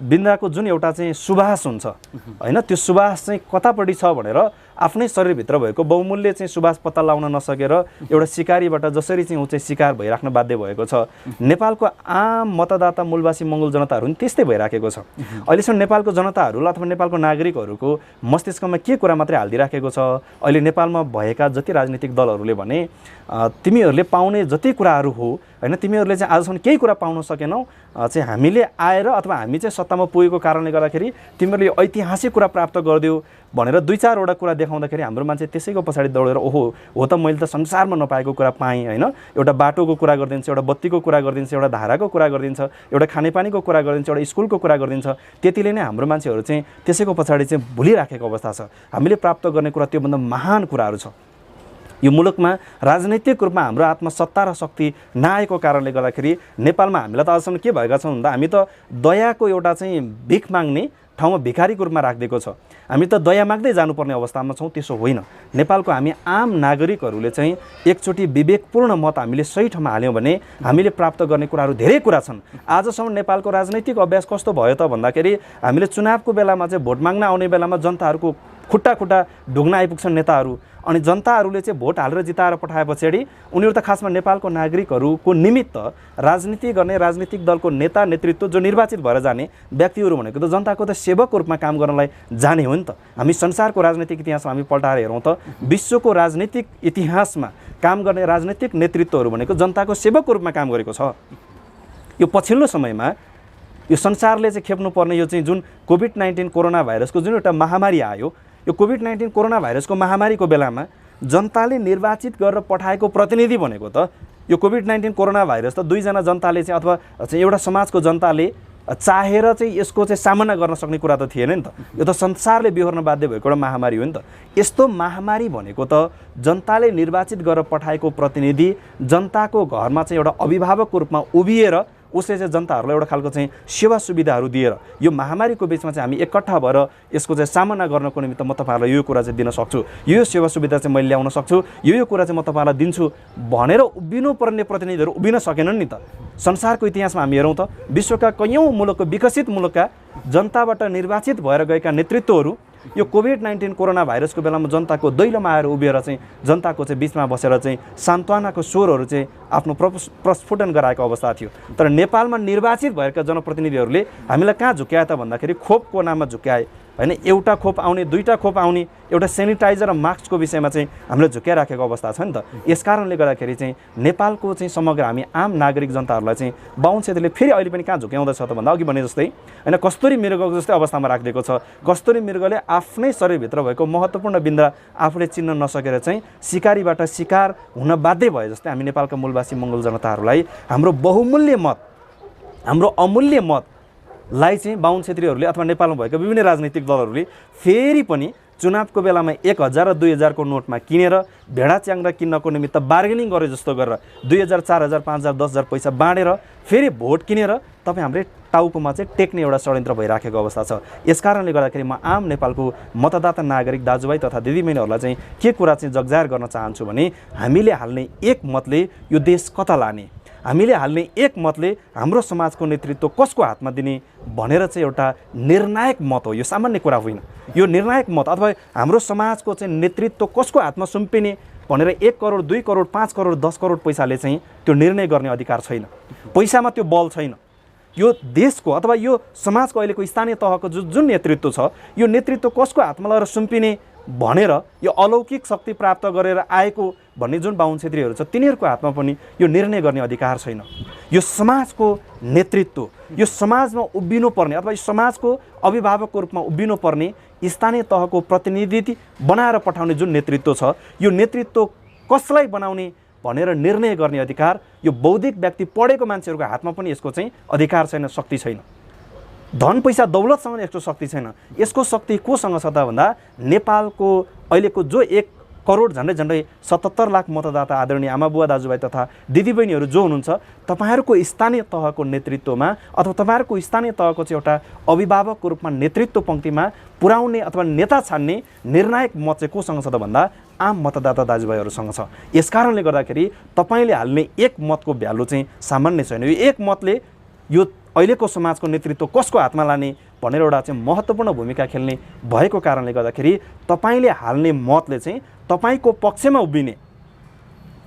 बिन्दाको जुन एउटा चाहिँ सुवास हुन्छ हैन, त्यो सुवास चाहिँ कतापट्टि छ भनेर आफ्नै शरीरभित्र भएको बहुमूल्य चाहिँ सुवास पत्ता लगाउन नसकेर एउटा शिकारीबाट जसरी चाहिँ ऊ चाहिँ शिकार भइराख्न बाध्य भएको छ। नेपालको आम मतदाता मूलवासी मङ्गोल जनताहरू पनि त्यस्तै भइराखेको छ। अहिलेसम्म नेपालको जनताहरूलाई अथवा नेपालको नागरिकहरूको मस्तिष्कमा के कुरा मात्रै हालिदिइराखेको छ, अहिले नेपालमा भएका जति राजनीतिक दलहरूले भने तिमीहरूले पाउने जति कुराहरू हो हैन, तिमीहरूले चाहिँ आजसम्म केही कुरा पाउन सकेनौ, चाहिँ हामीले आएर अथवा हामी चाहिँ सत्तामा पुगेको कारणले गर्दाखेरि तिमीहरूले ऐतिहासिक कुरा प्राप्त गरिदियो भनेर 2-4वटा कुरा देखाउँदाखेरि हाम्रो मान्छे त्यसैको पछाडि दौडेर ओहो हो त मैले त संसारमा नपाएको कुरा पाएँ हैन, एउटा बाटोको कुरा गरिदिन्छ, एउटा बत्तीको कुरा गरिदिन्छ, एउटा धाराको कुरा गरिदिन्छ, एउटा खानेपानीको कुरा गरिदिन्छ, एउटा स्कुलको कुरा गरिदिन्छ। त्यतिले नै हाम्रो मान्छेहरू चाहिँ त्यसैको पछाडि चाहिँ भुलिराखेको अवस्था छ। हामीले प्राप्त गर्ने कुरा त्योभन्दा महान कुराहरू छ। यो मुलुकमा राजनैतिक रूपमा हाम्रो हातमा सत्ता र शक्ति नआएको कारणले गर्दाखेरि नेपालमा हामीलाई त अझसम्म के भएका छौँ भन्दा हामी त दयाको एउटा चाहिँ भिख माग्ने ठाउँमा भिखारीको रूपमा राखिदिएको छ। हामी त दया माग्दै जानुपर्ने अवस्थामा छौँ, त्यसो होइन। नेपालको हामी आम नागरिकहरूले चाहिँ एकचोटि विवेकपूर्ण मत हामीले सही ठाउँमा हाल्यौँ भने हामीले प्राप्त गर्ने कुराहरू धेरै कुरा छन्। आजसम्म नेपालको राजनैतिक अभ्यास कस्तो भयो त भन्दाखेरि हामीले चुनावको बेलामा चाहिँ भोट माग्न आउने बेलामा जनताहरूको खुट्टा ढुक्न आइपुग्छन् नेताहरू, अनि जनताहरूले चाहिँ भोट हालेर जिताएर पठाए पछाडि उनीहरू त खासमा नेपालको नागरिकहरूको निमित्त राजनीति गर्ने राजनीतिक दलको नेता नेतृत्व जो निर्वाचित भएर जाने व्यक्तिहरू भनेको त जनताको त सेवकको रूपमा काम गर्नलाई जाने हो नि त। हामी संसारको राजनीतिक इतिहासमा हामी पल्टाएर हेरौँ त विश्वको राजनीतिक इतिहासमा काम गर्ने राजनीतिक नेतृत्वहरू भनेको जनताको सेवकको रूपमा काम गरेको छ। यो पछिल्लो समयमा यो संसारले चाहिँ खेप्नुपर्ने यो चाहिँ जुन कोभिड-19 कोरोना भाइरसको जुन एउटा महामारी आयो, यो कोभिड-19 कोरोना भाइरसको महामारीको बेलामा जनताले निर्वाचित गरेर पठाएको प्रतिनिधि भनेको त यो कोभिड-19 कोरोना भाइरस त 2 जना जनताले चाहिँ अथवा चाहिँ एउटा समाजको जनताले चाहेर चाहिँ यसको चाहिँ सामना गर्न सक्ने कुरा त थिएन नि त। यो त संसारले बिहोर्न बाध्य भएको एउटा महामारी हो नि त। यस्तो महामारी भनेको त जनताले निर्वाचित गरेर पठाएको प्रतिनिधि जनताको घरमा चाहिँ एउटा अभिभावकको रूपमा उभिएर उसले चाहिँ जनताहरूलाई एउटा खालको चाहिँ सेवा सुविधाहरू दिएर यो महामारीको बिचमा चाहिँ हामी एकट्ठा भएर यसको चाहिँ सामना गर्नको निमित्त म तपाईँहरूलाई यो कुरा चाहिँ दिन सक्छु, यो सेवा सुविधा चाहिँ मैले ल्याउन सक्छु, यो कुरा चाहिँ म तपाईँलाई दिन्छु भनेर उभिनुपर्ने प्रतिनिधिहरू उभिन सकेनन् नि त। संसारको इतिहासमा हामी हेरौँ त विश्वका कैयौँ मुलुकको विकसित मुलुकका जनताबाट निर्वाचित भएर गएका नेतृत्वहरू यो कोभिड-19 कोरोना भाइरसको बेलामा जनताको दैलोमा आएर उभिएर चाहिँ जनताको चाहिँ बिचमा बसेर चाहिँ सान्त्वनाको स्वरहरू चाहिँ आफ्नो प्रस्फुटन गराएको अवस्था थियो। तर नेपालमा निर्वाचित भएका जनप्रतिनिधिहरूले हामीलाई कहाँ झुक्याए त भन्दाखेरि खोपको नाममा झुक्याए हैन। एउटा खोप आउने, 2टा खोप आउने, एउटा सेनिटाइजर र मास्कको विषयमा चाहिँ हामीले झुक्याइराखेको अवस्था छ नि त। यस कारणले गर्दाखेरि चाहिँ नेपालको चाहिँ समग्र हामी आम नागरिक जनताहरूलाई चाहिँ बाहुन क्षेत्रले फेरि अहिले पनि कहाँ झुक्याउँदछ त भन्दा अघि भने जस्तै हैन कस्तुरी मृगको जस्तै अवस्थामा राखिदिएको छ। कस्तुरी मृगले आफ्नै शरीरभित्र भएको महत्त्वपूर्ण बिन्दा आफूले चिन्न नसकेर चाहिँ शिकारीबाट शिकार हुन बाध्य भए जस्तै हामी नेपालका मूलवासी मङ्गोल जनताहरूलाई हाम्रो बहुमूल्य मत, हाम्रो अमूल्य मत लाई चाहिँ बाहुन क्षेत्रीहरूले अथवा नेपालमा भएका विभिन्न राजनीतिक दलहरूले फेरि पनि चुनावको बेलामा 1000 र 2000 को नोटमा किनेर भेडा च्याङ्ग्रा किन्नको निमित्त बार्गेनिङ गरे जस्तो गरेर 2000, 4000, 5000, 10000 पैसा बाँडेर फेरि भोट किनेर तपाईँ हाम्रै टाउकोमा चाहिँ टेक्ने एउटा षड्यन्त्र भइराखेको अवस्था छ। यसकारणले गर्दाखेरि म आम नेपालको मतदाता नागरिक दाजुभाइ तथा दिदीबहिनीहरूलाई चाहिँ के कुरा चाहिँ जगजाहेर गर्न चाहन्छु भने हामीले हाल्ने एक मतले यो देश कता लाने, हामीले हाल्ने एक मतले हाम्रो समाजको नेतृत्व कसको हातमा दिने भनेर चाहिँ एउटा निर्णायक मत हो। यो सामान्य कुरा होइन। यो निर्णायक मत अथवा हाम्रो समाजको चाहिँ नेतृत्व कसको हातमा सुम्पिने भनेर 1 करोड, 2 करोड, 5 करोड, 10 करोड पैसाले चाहिँ त्यो निर्णय गर्ने अधिकार छैन। पैसामा त्यो बल छैन। यो देशको अथवा यो समाजको अहिलेको स्थानीय तहको जुन नेतृत्व छ यो नेतृत्व कसको हातमा लगेर सुम्पिने भनेर यो अलौकिक शक्ति प्राप्त गरेर आएको भन्ने जुन बाहुन क्षेत्रीहरू छ तिनीहरूको हातमा पनि यो निर्णय गर्ने अधिकार छैन। यो समाजको नेतृत्व, यो समाजमा उभिनुपर्ने अथवा यो समाजको अभिभावकको रूपमा उभिनुपर्ने स्थानीय तहको प्रतिनिधि बनाएर पठाउने जुन नेतृत्व छ यो नेतृत्व कसलाई बनाउने भनेर निर्णय गर्ने अधिकार यो बौद्धिक व्यक्ति पढेको मान्छेहरूको हातमा पनि यसको चाहिँ अधिकार छैन, शक्ति छैन। धन पैसा दौलतसँग यसको शक्ति छैन। यसको शक्ति कोसँग छ त भन्दा नेपालको अहिलेको जो 1 करोड झन्डै 77 लाख मतदाता आदरणीय आमाबुवा दाजुभाइ तथा दिदीबहिनीहरू जो हुनुहुन्छ तपाईँहरूको स्थानीय तहको नेतृत्वमा अथवा तपाईँहरूको स्थानीय तहको चाहिँ एउटा अभिभावकको रूपमा नेतृत्व पङ्क्तिमा पुर्याउने अथवा नेता छान्ने निर्णायक मत चाहिँ कोसँग छ त भन्दा आम मतदाता दाजुभाइहरूसँग छ। यसकारणले गर्दाखेरि तपाईँले हाल्ने एक मतको भ्यालु चाहिँ सामान्य छैन। यो एक मतले यो अहिलेको समाजको नेतृत्व कसको हातमा लाने भनेर एउटा चाहिँ महत्त्वपूर्ण भूमिका खेल्ने भएको कारणले गर्दाखेरि तपाईँले हाल्ने मतले चाहिँ तपाईँको पक्षमा उभिने,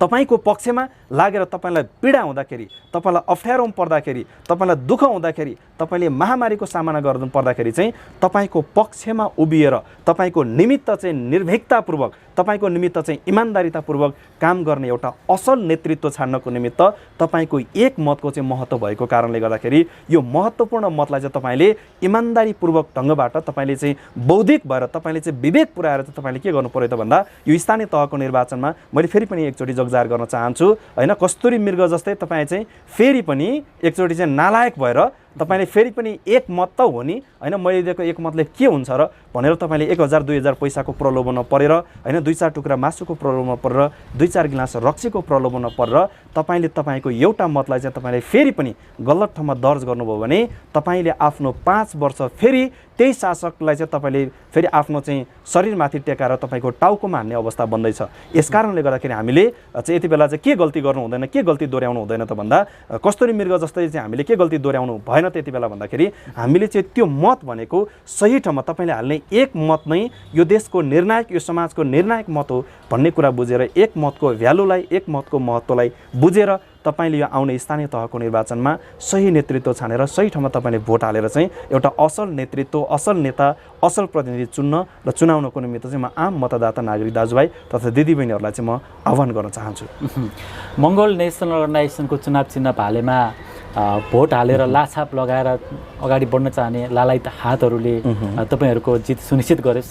तपाईँको पक्षमा लागेर तपाईँलाई पीडा हुँदाखेरि, तपाईँलाई अप्ठ्यारो पर्दाखेरि, तपाईँलाई दुःख हुँदाखेरि, तपाईँले महामारीको सामना गर्नु पर्दाखेरि चाहिँ तपाईँको पक्षमा उभिएर तपाईँको निमित्त चाहिँ निर्भीकतापूर्वक, तपाईँको निमित्त चाहिँ इमान्दारितापूर्वक काम गर्ने एउटा असल नेतृत्व छान्नको निमित्त तपाईँको एक मतको चाहिँ महत्त्व भएको कारणले गर्दाखेरि यो महत्त्वपूर्ण मतलाई चाहिँ तपाईँले इमान्दारीपूर्वक ढङ्गबाट तपाईँले चाहिँ बौद्धिक भएर तपाईँले चाहिँ विवेक पुऱ्याएर चाहिँ तपाईँले के गर्नु पर्यो त भन्दा यो स्थानीय तहको निर्वाचनमा मैले फेरि पनि एकचोटि जगजार गर्न चाहन्छु हैन। कस्तुरी मृग जस्तै तपाईँ चाहिँ फेरि पनि एकचोटि चाहिँ नालायक भएर तपाईँले फेरि पनि एक मत त हो नि हैन, मैले दिएको एक मतले के हुन्छ र भनेर तपाईँले 1000 2000 पैसाको प्रलोभनमा परेर हैन, 2-4 टुक्रा मासुको प्रलोभनमा परेर, 2-4 गिलास रक्सीको प्रलोभनमा परेर तपाईँले तपाईँको एउटा मतलाई चाहिँ तपाईँले फेरि पनि गलत ठाउँमा दर्ज गर्नुभयो भने तपाईँले आफ्नो 5 वर्ष फेरि त्यही शासकलाई चाहिँ तपाईँले फेरि आफ्नो चाहिँ शरीरमाथि टेकाएर तपाईँको टाउकोमा हान्ने अवस्था बन्दैछ। यसकारणले गर्दाखेरि हामीले चाहिँ यति बेला चाहिँ के गल्ती गर्नु हुँदैन, के गल्ती दोहोऱ्याउनु हुँदैन त भन्दा कस्तुरी मृग जस्तै चाहिँ हामीले के गल्ती दोहोऱ्याउनु भएन त्यति बेला भन्दाखेरि हामीले चाहिँ त्यो मत भनेको सही ठाउँमा तपाईँले हाल्ने एक मत नै यो देशको निर्णायक, यो समाजको निर्णायक मत हो भन्ने कुरा बुझेर एक मतको भ्यालुलाई, एक मतको महत्त्वलाई बुझेर तपाईँले यो आउने स्थानीय तहको निर्वाचनमा सही नेतृत्व छानेर सही ठाउँमा तपाईँले भोट हालेर चाहिँ एउटा असल नेतृत्व, असल नेता, असल प्रतिनिधि चुन्न र चुनाउनको निमित्त चाहिँ म आम मतदाता नागरिक दाजुभाइ तथा दिदीबहिनीहरूलाई चाहिँ म आह्वान गर्न चाहन्छु। मङ्गोल नेसनल अर्गनाइजेसनको चुनाव चिन्ह भालेमा भोट हालेर लाछाप लगाएर अगाडि बढ्न चाहने लालायित हातहरूले तपाईँहरूको जित सुनिश्चित गरोस्,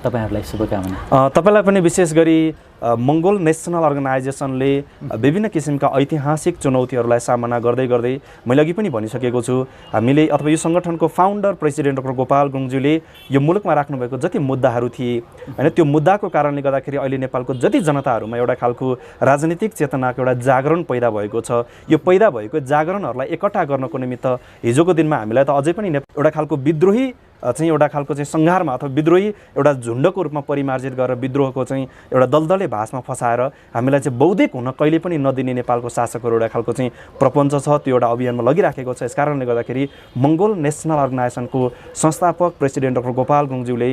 तपाईँहरूलाई शुभकामना। तपाईँलाई पनि विशेष गरी मङ्गोल नेसनल अर्गनाइजेसनले विभिन्न किसिमका ऐतिहासिक चुनौतीहरूलाई सामना गर्दै गर्दै मैले अघि पनि भनिसकेको छु, हामीले अथवा यो सङ्गठनको फाउन्डर प्रेसिडेन्ट डाक्टर गोपाल गुरुङज्यूले यो मुलुकमा राख्नुभएको जति मुद्दाहरू थिए हैन, त्यो मुद्दाको कारणले गर्दाखेरि अहिले नेपालको जति जनताहरूमा एउटा खालको राजनीतिक चेतनाको एउटा जागरण पैदा भएको छ। यो पैदा भएको जागरणहरूलाई एकट्ठा गर्नको निमित्त हिजोको दिनमा हामीलाई त अझै पनि एउटा खालको विद्रोही चाहिँ एउटा खालको चाहिँ सङ्घारमा अथवा विद्रोही एउटा झुन्डको रूपमा परिमार्जित गरेर विद्रोहको चाहिँ एउटा दलदले भाषमा फसाएर हामीलाई चाहिँ बौद्धिक हुन कहिले पनि नदिने नेपालको शासकहरू एउटा खालको चाहिँ प्रपञ्च छ, त्यो एउटा अभियानमा लगिराखेको छ। यसकारणले गर्दाखेरि मङ्गोल नेसनल अर्गनाइजेसनको संस्थापक प्रेसिडेन्ट डाक्टर गोपाल गुरुङज्यूले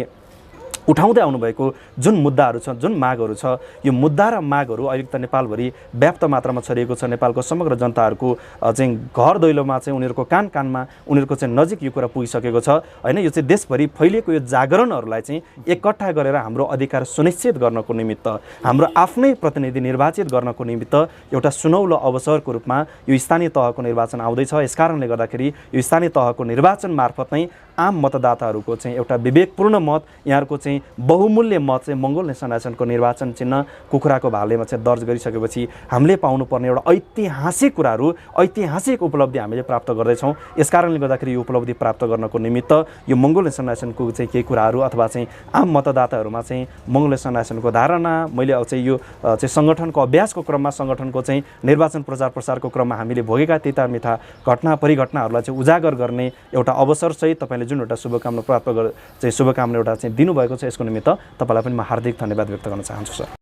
उठाउँदै आउनुभएको जुन मुद्दाहरू छ, जुन मागहरू छ, यो मुद्दा र मागहरू अहिले त नेपालभरि व्याप्त मात्रामा छरिएको छ। नेपालको समग्र जनताहरूको चाहिँ घर दैलोमा चाहिँ उनीहरूको कान कानमा उनीहरूको चाहिँ नजिक यो कुरा पुगिसकेको छ हैन। यो चाहिँ देशभरि फैलिएको यो जागरणहरूलाई चाहिँ एकट्ठा गरेर हाम्रो अधिकार सुनिश्चित गर्नको निमित्त, हाम्रो आफ्नै प्रतिनिधि निर्वाचित गर्नको निमित्त एउटा सुनौलो अवसरको रूपमा यो स्थानीय तहको निर्वाचन आउँदैछ। यसकारणले गर्दाखेरि यो स्थानीय तहको निर्वाचन मार्फत नै आम मतदाताहरूको चाहिँ एउटा विवेकपूर्ण मत, यहाँहरूको चाहिँ बहुमूल्य मत चाहिँ मङ्गोल नेसनल अर्गनाइजेसनको निर्वाचन चिन्ह कुखुराको भालेमा चाहिँ दर्ज गरिसकेपछि हामीले पाउनुपर्ने एउटा ऐतिहासिक कुराहरू, ऐतिहासिक उपलब्धि हामीले प्राप्त गर्दैछौँ। यसकारणले गर्दाखेरि यो उपलब्धि प्राप्त गर्नको निमित्त यो मङ्गोल नेसनल अर्गनाइजेसनको चाहिँ केही कुराहरू अथवा चाहिँ आम मतदाताहरूमा चाहिँ मङ्गोल नेसनल अर्गनाइजेसनको धारणा, मैले चाहिँ यो चाहिँ सङ्गठनको अभ्यासको क्रममा, सङ्गठनको चाहिँ निर्वाचन प्रचार प्रसारको क्रममा हामीले भोगेका तिता मिठा घटना परिघटनाहरूलाई चाहिँ उजागर गर्ने एउटा अवसर सहित तपाईँले जुन एउटा शुभकामना प्राप्त चाहिँ शुभकामना एउटा चाहिँ दिनुभएको छ, यसको निमित्त तपाईँलाई पनि म हार्दिक धन्यवाद व्यक्त गर्न चाहन्छु सर।